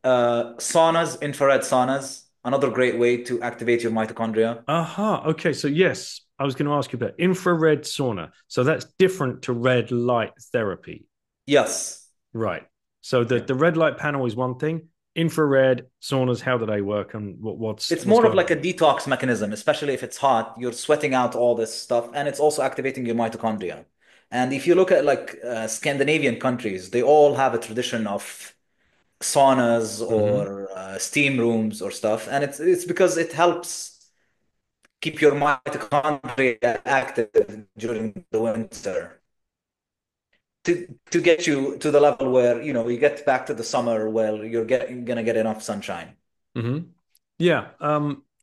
Saunas, infrared saunas, another great way to activate your mitochondria. Aha. Okay. So yes, I was going to ask you about infrared sauna. So that's different to red light therapy. Yes. Right. So the Yeah. the red light panel is one thing. Infrared saunas, how do they work, and what's It's what's more of going like on a there? detox mechanism, especially if it's hot. You're sweating out all this stuff, and it's also activating your mitochondria. And if you look at like Scandinavian countries, they all have a tradition of saunas Hmm. or steam rooms or stuff, and it's because it helps keep your mitochondria active during the winter to get you to the level where you get back to the summer where gonna get enough sunshine. Hmm. Yeah.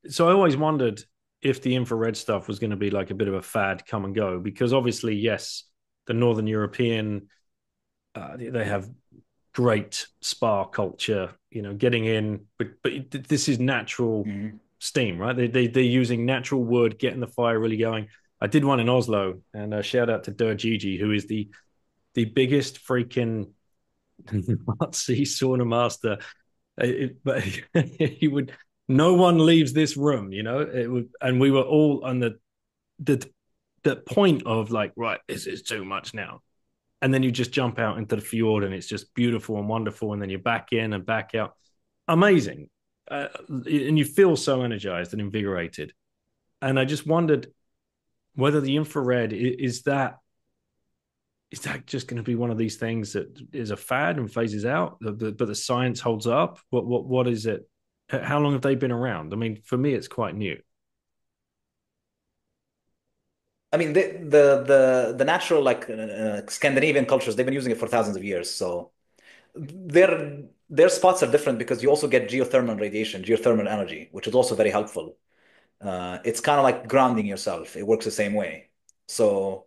So I always wondered if the infrared stuff was going to be like a bit of a fad, come and go, because obviously, yes, the Northern European, they have great spa culture, getting in, but this is natural Mhm. steam, right? They're using natural wood, getting the fire really going. I did one in Oslo, and shout out to Der Gigi, who is the biggest freaking Nazi sauna master. But he would. No one leaves this room, It would, and we were all on the the point of like, right, this is too much now. And then you just jump out into the fjord, and it's just beautiful and wonderful. And then you're back in and back out, amazing, and you feel so energized and invigorated. And I just wondered whether the infrared is that just going to be one of these things that is a fad and phases out, but the science holds up? What is it? How long have they been around? I mean, for me, it's quite new. I mean, the natural like Scandinavian cultures, they've been using it for thousands of years. So their spots are different because you also get geothermal radiation, geothermal energy, which is also very helpful. It's kind of like grounding yourself. It works the same way. So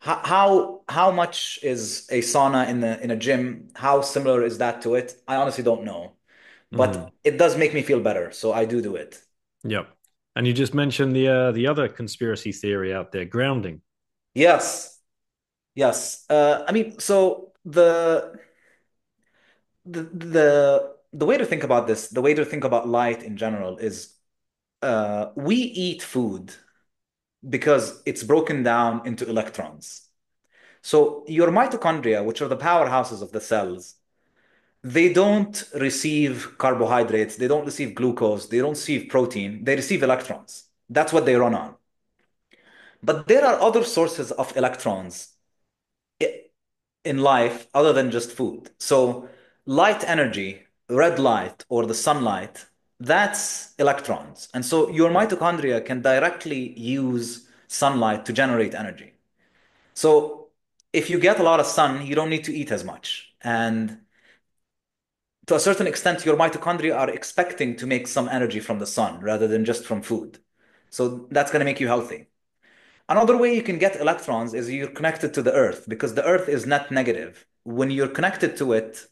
how much is a sauna in a gym? How similar is that to it? I honestly don't know, Mm-hmm. but it does make me feel better, so I do it. Yep. And you just mentioned the other conspiracy theory out there, grounding. Yes, yes. I mean, so the way to think about this, the way to think about light in general is we eat food because it's broken down into electrons. So your mitochondria, which are the powerhouses of the cells, they don't receive carbohydrates, they don't receive glucose, they don't receive protein, they receive electrons. That's what they run on. But there are other sources of electrons in life other than just food. So, light energy, red light, or the sunlight, that's electrons. And so, your mitochondria can directly use sunlight to generate energy. So, if you get a lot of sun, you don't need to eat as much. And to a certain extent, your mitochondria are expecting to make some energy from the sun rather than just from food. So, that's going to make you healthy. Another way you can get electrons is you're connected to the Earth because the Earth is net negative. When you're connected to it,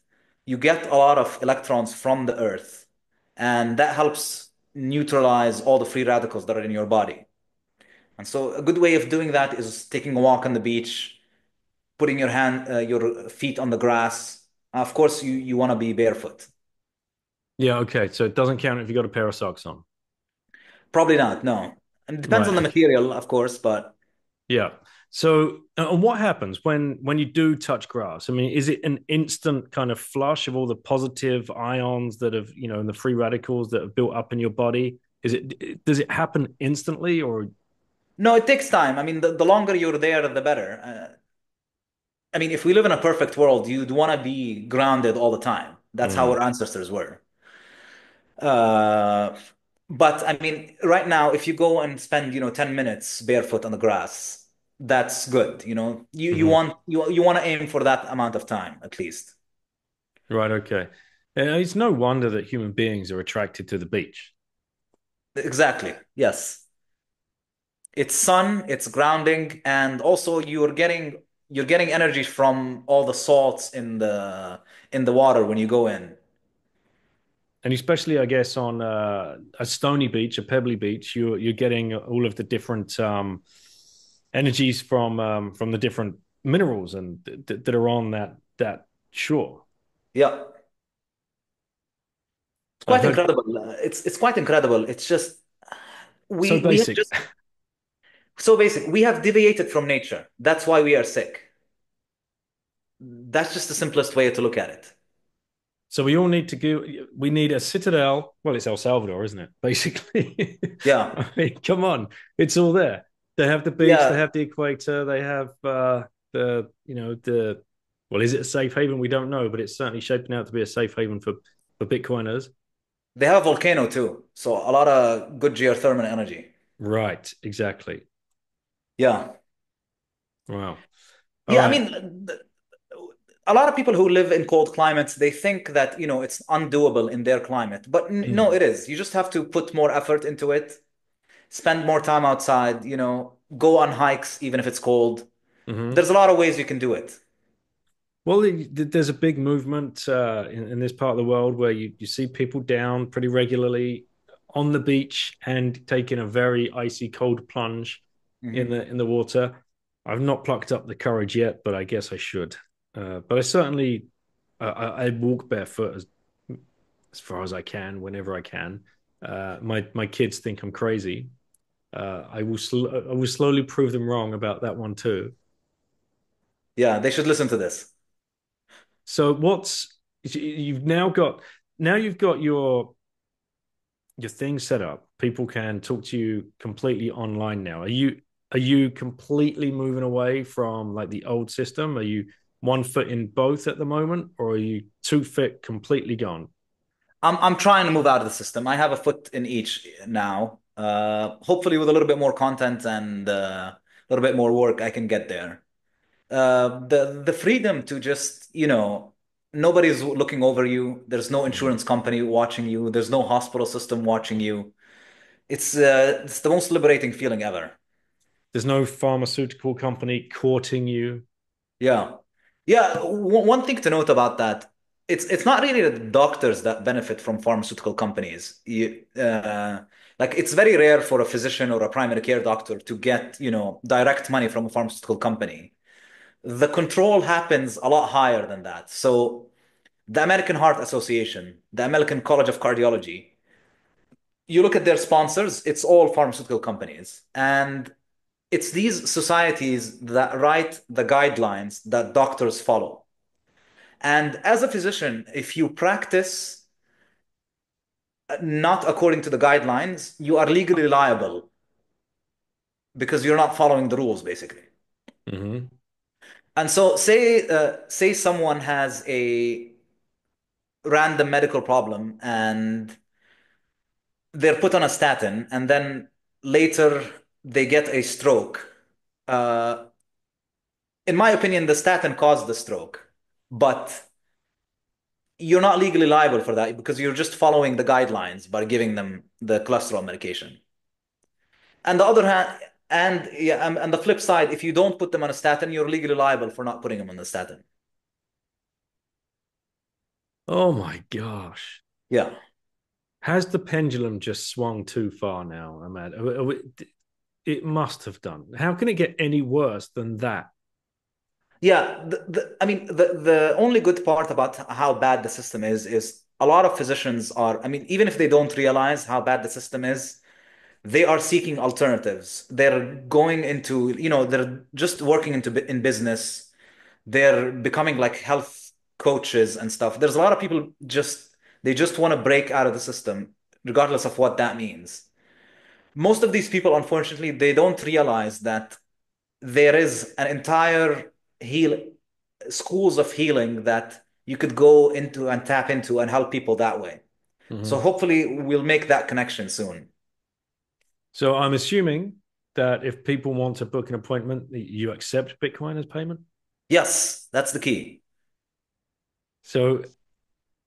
you get a lot of electrons from the Earth, and that helps neutralize all the free radicals that are in your body. And so, a good way of doing that is taking a walk on the beach, putting your feet on the grass. Of course, you want to be barefoot. Yeah. Okay. So it doesn't count if you got a pair of socks on. Probably not, no. And it depends on the Right. material, of course, but Yeah. So, and what happens when you do touch grass? I mean, is it an instant kind of flush of all the positive ions that have, and the free radicals that have built up in your body? Does it happen instantly or? no, it takes time. I mean, the longer you're there, the better. I mean, if we live in a perfect world, you'd want to be grounded all the time. That's how Mm, our ancestors were. Uh, but I mean, right now, if you go and spend, 10 minutes barefoot on the grass, that's good. mhm. You want to aim for that amount of time at least. Right. Okay. It's no wonder that human beings are attracted to the beach. Exactly. Yes. It's sun, it's grounding, and also you're getting energy from all the salts in the water when you go in. And especially, I guess, on a stony beach, a pebbly beach, you're getting all of the different energies from the different minerals and that are on that shore. Yeah. It's I've quite heard incredible. It's quite incredible. It's just so we have basic. just so basic. We have deviated from nature. That's why we are sick. That's just the simplest way to look at it. So we all need to go. We need a citadel. Well, it's El Salvador, isn't it? Basically, Yeah. I mean, come on, it's all there. They have the beach. They Yeah. have the equator. They have the. Well, is it a safe haven? We don't know, but it's certainly shaping out to be a safe haven for Bitcoiners. They have a volcano too. So a lot of good geothermal energy. Right. Exactly. Yeah. Wow. All Yeah, I right. mean, a lot of people who live in cold climates, they think that, it's undoable in their climate. But no, Mm. it is. You just have to put more effort into it, spend more time outside, go on hikes, even if it's cold. Hmm. There's a lot of ways you can do it. Well, there's a big movement in this part of the world where you see people down pretty regularly on the beach and taking a very icy cold plunge in Hmm. the water. I've not plucked up the courage yet, but I guess I should. But I certainly I walk barefoot as far as I can, whenever I can. My kids think I'm crazy. I will slowly prove them wrong about that one too. Yeah, they should listen to this. So you've now you've got your thing set up. People can talk to you completely online now. Are you completely moving away from like the old system? Are you 1 foot in both at the moment, or are you 2 foot completely gone? I'm trying to move out of the system. I have a foot in each now. Hopefully, with a little bit more content and a little bit more work, I can get there. The freedom to just, nobody's looking over you. There's no Mhm. insurance company watching you. There's no hospital system watching you. It's the most liberating feeling ever. There's no pharmaceutical company courting you. Yeah. Yeah. One thing to note about that, it's not really the doctors that benefit from pharmaceutical companies. Like it's very rare for a physician or a primary care doctor to get, direct money from a pharmaceutical company. The control happens a lot higher than that. So the American Heart Association, the American College of Cardiology, you look at their sponsors, it's all pharmaceutical companies. And it's these societies that write the guidelines that doctors follow. And as a physician, if you practice not according to the guidelines, you are legally liable because you're not following the rules, basically. Hmm. And so, say someone has a random medical problem and they're put on a statin, and then later they get a stroke. Uh, in my opinion, the statin caused the stroke, but you're not legally liable for that because you're just following the guidelines by giving them the cholesterol medication. And the other hand, and yeah, and the flip side, if you don't put them on a statin, you're legally liable for not putting them on the statin. Oh my gosh. Yeah. Has the pendulum just swung too far now, Ahmad? It must have done. How can it get any worse than that? Yeah, I mean, the only good part about how bad the system is a lot of physicians are, I mean, even if they don't realize how bad the system is, they are seeking alternatives. They're going into, they're just working in business. They're becoming like health coaches and stuff. There's a lot of people they just want to break out of the system, regardless of what that means. Most of these people, unfortunately, they don't realize that there is an entire heal schools of healing that you could go into and tap into and help people that way. So Hmm. hopefully we'll make that connection soon. So I'm assuming that if people want to book an appointment, you accept Bitcoin as payment. Yes, that's the key. So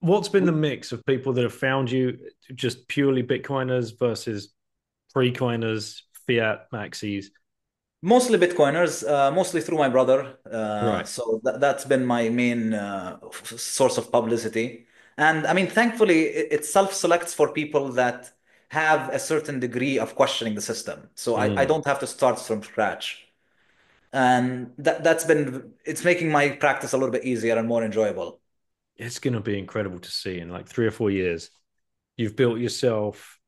what's been the mix of people that have found you just purely Bitcoiners versus pre-coiners, fiat maxis? Mostly Bitcoiners, mostly through my brother. Right. So that's been my main source of publicity. And I mean, thankfully, it self-selects for people that have a certain degree of questioning the system. So I Mm. don't have to start from scratch. And it's making my practice a little bit easier and more enjoyable. It's going to be incredible to see in like 3 or 4 years. You've built yourself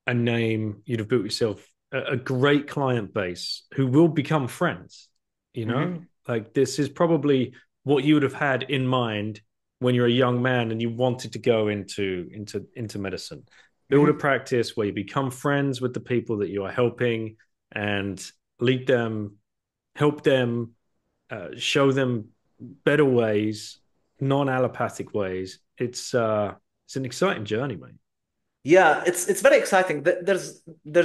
a name, you'd have built yourself a great client base who will become friends. You know, Hmm. like this is probably what you would have had in mind when you're a young man and you wanted to go into medicine. Build a Hmm. practice where you become friends with the people that you are helping and lead them, help them, show them better ways, non-allopathic ways. It's an exciting journey, mate. Yeah, it's very exciting. There's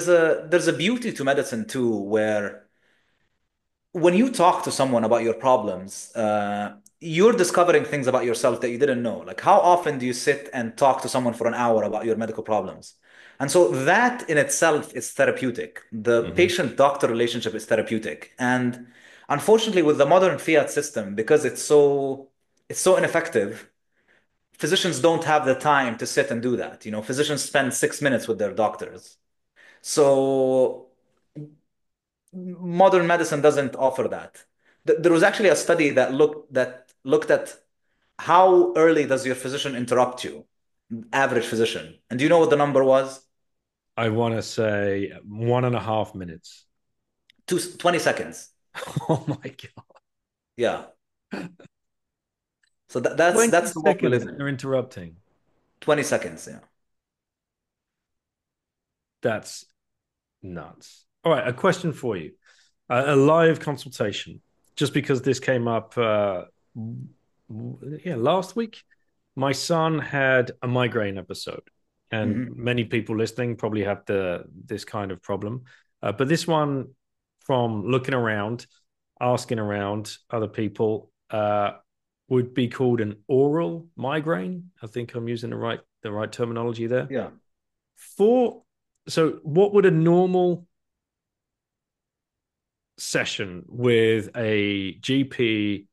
a beauty to medicine too, where when you talk to someone about your problems, you're discovering things about yourself that you didn't know. Like, how often do you sit and talk to someone for an hour about your medical problems? And so that in itself is therapeutic. The Mm-hmm. patient-doctor relationship is therapeutic. And unfortunately, with the modern fiat system, because it's so ineffective, physicians don't have the time to sit and do that. Physicians spend 6 minutes with their doctors. So modern medicine doesn't offer that. There was actually a study that looked at how early does your physician interrupt you, average physician. And do you know what the number was? I want to say 1.5 minutes. 20 seconds. Oh my God. Yeah. So that's 20 the world we seconds live and in. you're interrupting. 20 seconds. Yeah. That's nuts. All right, a question for you. A live consultation, just because this came up yeah, last week. My son had a migraine episode, and Hmm. many people listening probably have this kind of problem. But this one, from looking around, asking around other people, would be called an oral migraine. I think I'm using the right terminology there. Yeah. For so, what would a normal session with a GP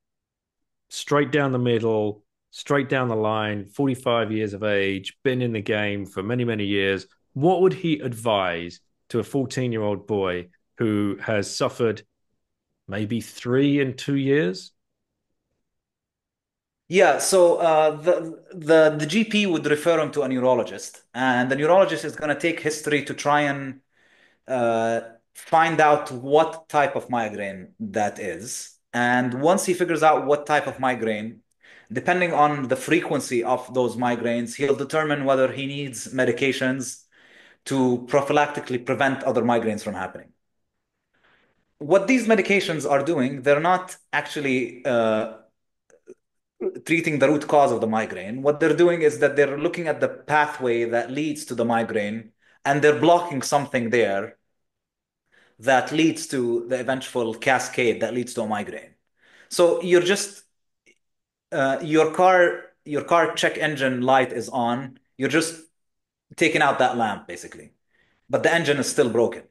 straight down the middle, straight down the line, 45 years of age, been in the game for many, many years, what would he advise to a 14-year-old boy who has suffered maybe 3 in 2 years? Yeah, so the GP would refer him to a neurologist, and the neurologist is going to take history to try and uh, find out what type of migraine that is. And once he figures out what type of migraine, depending on the frequency of those migraines, he'll determine whether he needs medications to prophylactically prevent other migraines from happening. What these medications are doing, they're not actually treating the root cause of the migraine. What they're doing is that they're looking at the pathway that leads to the migraine and they're blocking something there that leads to the eventual cascade that leads to a migraine. So you're just your car check engine light is on. You're just taking out that lamp basically, but the engine is still broken.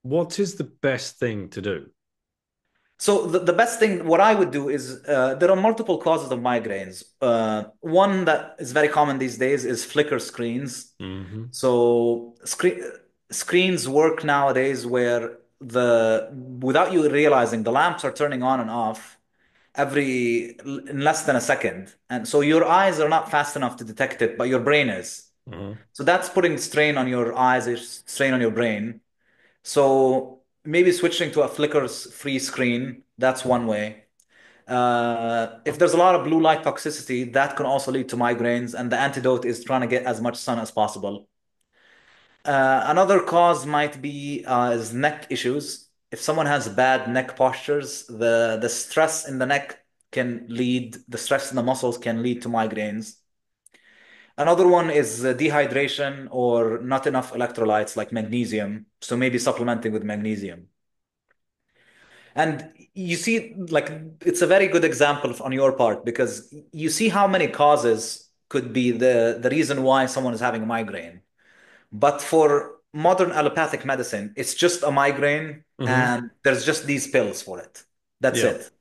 What is the best thing to do? So the best thing, what I would do is there are multiple causes of migraines. One that is very common these days is flicker screens. Mm-hmm. So screens work nowadays where without you realizing the lamps are turning on and off in less than a second. And so your eyes are not fast enough to detect it, but your brain is. Hmm. So that's putting strain on your eyes, strain on your brain. So maybe switching to a flickers-free screen, that's one way. If there's a lot of blue light toxicity, that can also lead to migraines, and the antidote is trying to get as much sun as possible. Another cause might be is neck issues. If someone has bad neck postures, the stress in the neck the stress in the muscles can lead to migraines. Another one is dehydration or not enough electrolytes like magnesium. So maybe supplementing with magnesium. And you see, like, it's a very good example on your part because you see how many causes could be the reason why someone is having a migraine. But for modern allopathic medicine, it's just a migraine Hmm. and there's just these pills for it. That's Yeah. it.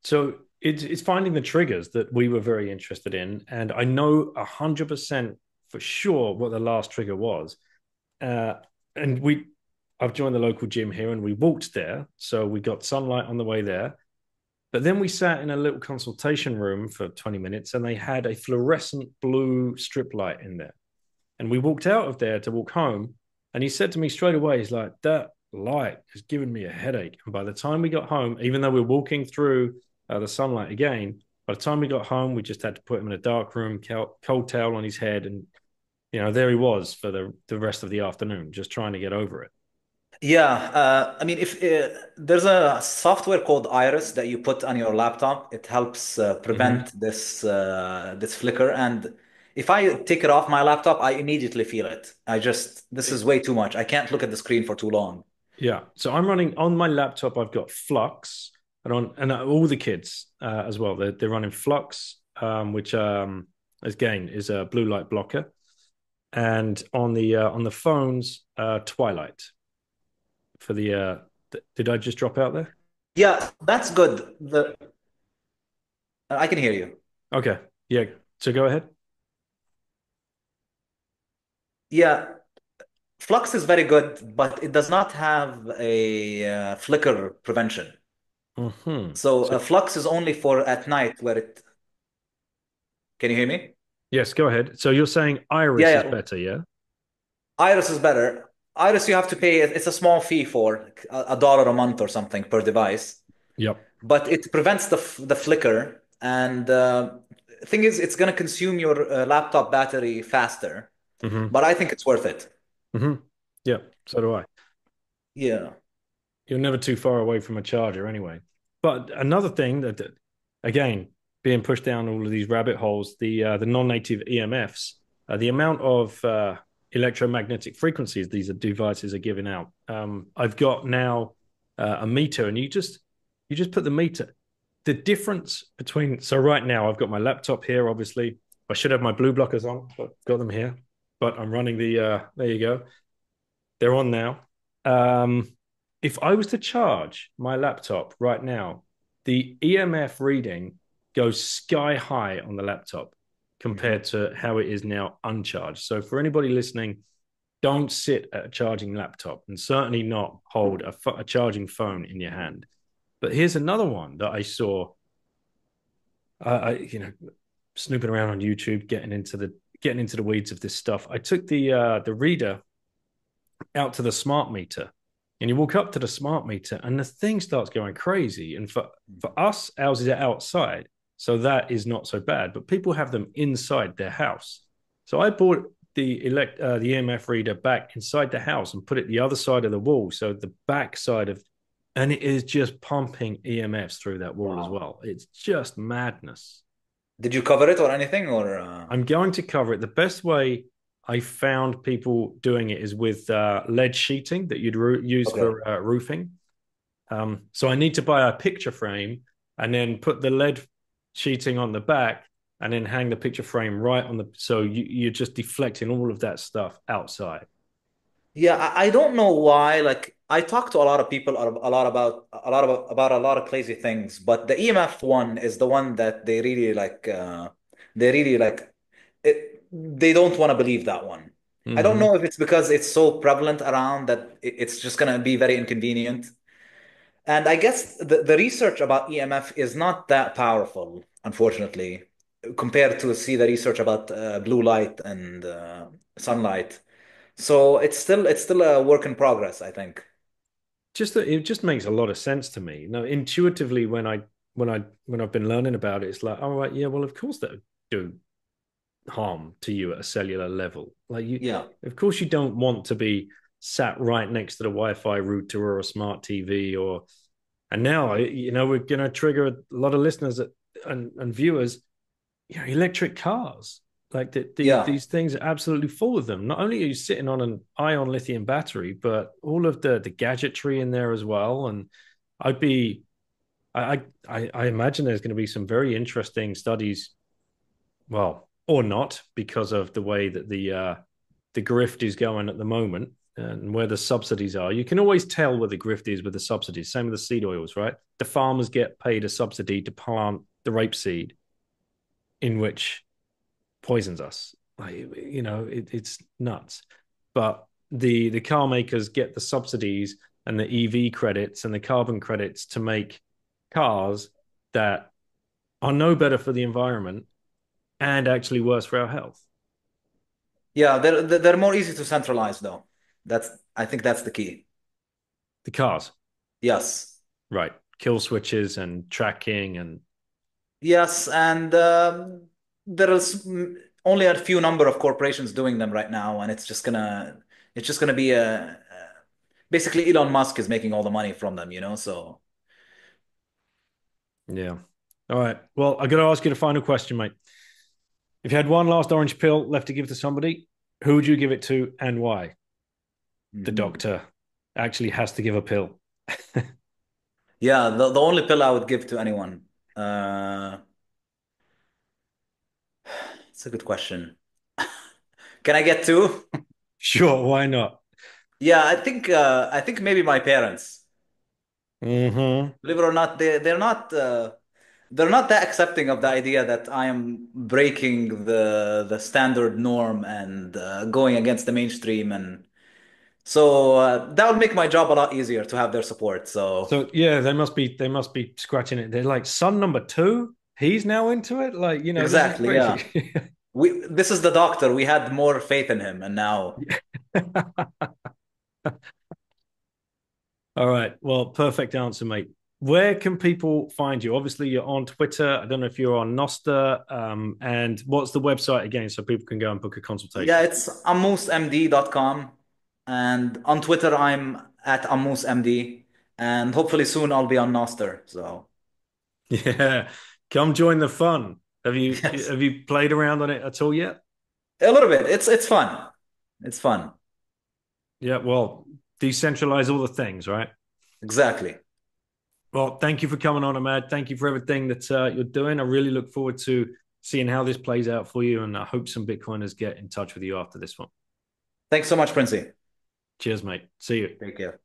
So it's finding the triggers that we were very interested in, and I know 100% for sure what the last trigger was. Uh, and I've joined the local gym here, and we walked there, so we got sunlight on the way there. But then we sat in a little consultation room for 20 minutes, and they had a fluorescent blue strip light in there. And we walked out of there to walk home, and he said to me straight away, he's like, "That light has given me a headache." And by the time we got home, even though we are walking through the sunlight again, by the time we got home, we just had to put him in a dark room, cold towel on his head, and there he was for the rest of the afternoon, just trying to get over it. Yeah, I mean, if there's a software called Iris that you put on your laptop, it helps Hmm. prevent this flicker. And if I take it off my laptop, I immediately feel it. This is way too much. I can't look at the screen for too long. Yeah. So I'm running on my laptop. I've got Flux, and all the kids as well. They're running Flux, which again is a blue light blocker, and on the phones, Twilight for the. Did I just drop out there? Yeah, that's good. I can hear you. Okay. Yeah. So go ahead. Yeah, Flux is very good, but it does not have a flicker prevention. So So Flux is only for at night where it. Can you hear me? yes, go ahead. So you're saying Yeah, Iris is yeah. better, yeah? Iris is better. Iris, you have to pay, it's a small fee for a dollar a month or something per device, Yep. but it prevents the flicker. And thing is, it's going to consume your laptop battery faster, Hmm. but I think it's worth it. Hmm. Yeah. So do I. Yeah. You're never too far away from a charger anyway. But another thing again, being pushed down all of these rabbit holes, the non-native EMFs, the amount of electromagnetic frequencies these devices are giving out. I've got now a meter, and you just put the meter. The difference between so right now I've got my laptop here. Obviously, I should have my blue blockers on. I've got them here, but I'm running the. There you go. They're on now. Um, if I was to charge my laptop right now, the EMF reading goes sky high on the laptop Mhm. compared to how it is now uncharged. So for anybody listening, don't sit at a charging laptop and certainly not hold a charging phone in your hand. But here's another one that I saw. Snooping around on YouTube, getting into the weeds of this stuff. I took the reader out to the smart meter, and you walk up to the smart meter and the thing starts going crazy. And for us, ours is outside, so that is not so bad, but people have them inside their house. So I bought the EMF reader back inside the house and put it the other side of the wall, so the back side of, and it is just pumping EMFs through that wall as Wow. well. It's just madness. Did you cover it or anything? Or I'm going to cover it. The best way I found people doing it is with lead sheeting that you'd use okay. for roofing. So I need to buy a picture frame and then put the lead sheeting on the back and then hang the picture frame right on the. So you're just deflecting all of that stuff outside. Yeah, I don't know why. Like, I talk to a lot of people about a lot of crazy things, but the EMF one is the one that they really like they don't want to believe that one. I don't Hmm. know if it's because it's so prevalent around that it's just gonna be very inconvenient. And I guess the research about EMF is not that powerful, unfortunately. compared to see the research about blue light and sunlight. So it's still a work in progress, I think. Just that it just makes a lot of sense to me. You know, intuitively when I've been learning about it, it's like, all right, yeah, well, of course that would do harm to you at a cellular level. Like you, Yeah. of course, you don't want to be sat right next to the Wi-Fi router or a smart TV or. And now, you know, we're going to trigger a lot of listeners and viewers. You know, electric cars, like Yeah. these things are absolutely full of them. Not only are you sitting on an ion lithium battery, but all of the gadgetry in there as well. And I'd be, I imagine there's going to be some very interesting studies, well, or not, because of the way that the grift is going at the moment and where the subsidies are. You can always tell where the grift is with the subsidies. Same with the seed oils, right? The farmers get paid a subsidy to plant the rapeseed, in which poisons us. Like, you know, it's nuts. But the car makers get the subsidies and the EV credits and the carbon credits to make cars that are no better for the environment and actually worse for our health. Yeah, they're more easy to centralize though. I think that's the key. The cars, Yes. right? Kill switches and tracking and Yes, and there is only a few number of corporations doing them right now, and it's just gonna be basically Elon Musk is making all the money from them, So yeah. All right. Well, I got to ask you the final question, mate. If you had one last orange pill left to give to somebody, who would you give it to and why? The Mhm. doctor actually has to give a pill. Yeah, the only pill I would give to anyone. Uh, it's a good question. Can I get two? Sure, why not? Yeah, I think maybe my parents. Mm-hmm. Believe it or not, they're not that accepting of the idea that I am breaking the standard norm and going against the mainstream, and so that would make my job a lot easier to have their support. So So yeah, they must be scratching it. They're like, son number two, he's now into it. Like, you know, this is exactly, yeah. crazy. This is the doctor. We had more faith in him, and now All right. Well, perfect answer, mate. Where can people find you? Obviously, you're on Twitter. I don't know if you're on Noster. And what's the website again so people can go and book a yeah, consultation? it's ammousmd.com, and on Twitter I'm at ammousmd, and hopefully soon I'll be on Noster. So Yeah. Come join the fun. Have you yes, have you played around on it at all yet? a little bit. It's fun. It's fun. Yeah, well, decentralize all the things, right? Exactly. Well, thank you for coming on, Ahmad. Thank you for everything that you're doing. I really look forward to seeing how this plays out for you, and I hope some Bitcoiners get in touch with you after this one. Thanks so much, Princey. Cheers, mate. See you. Take care.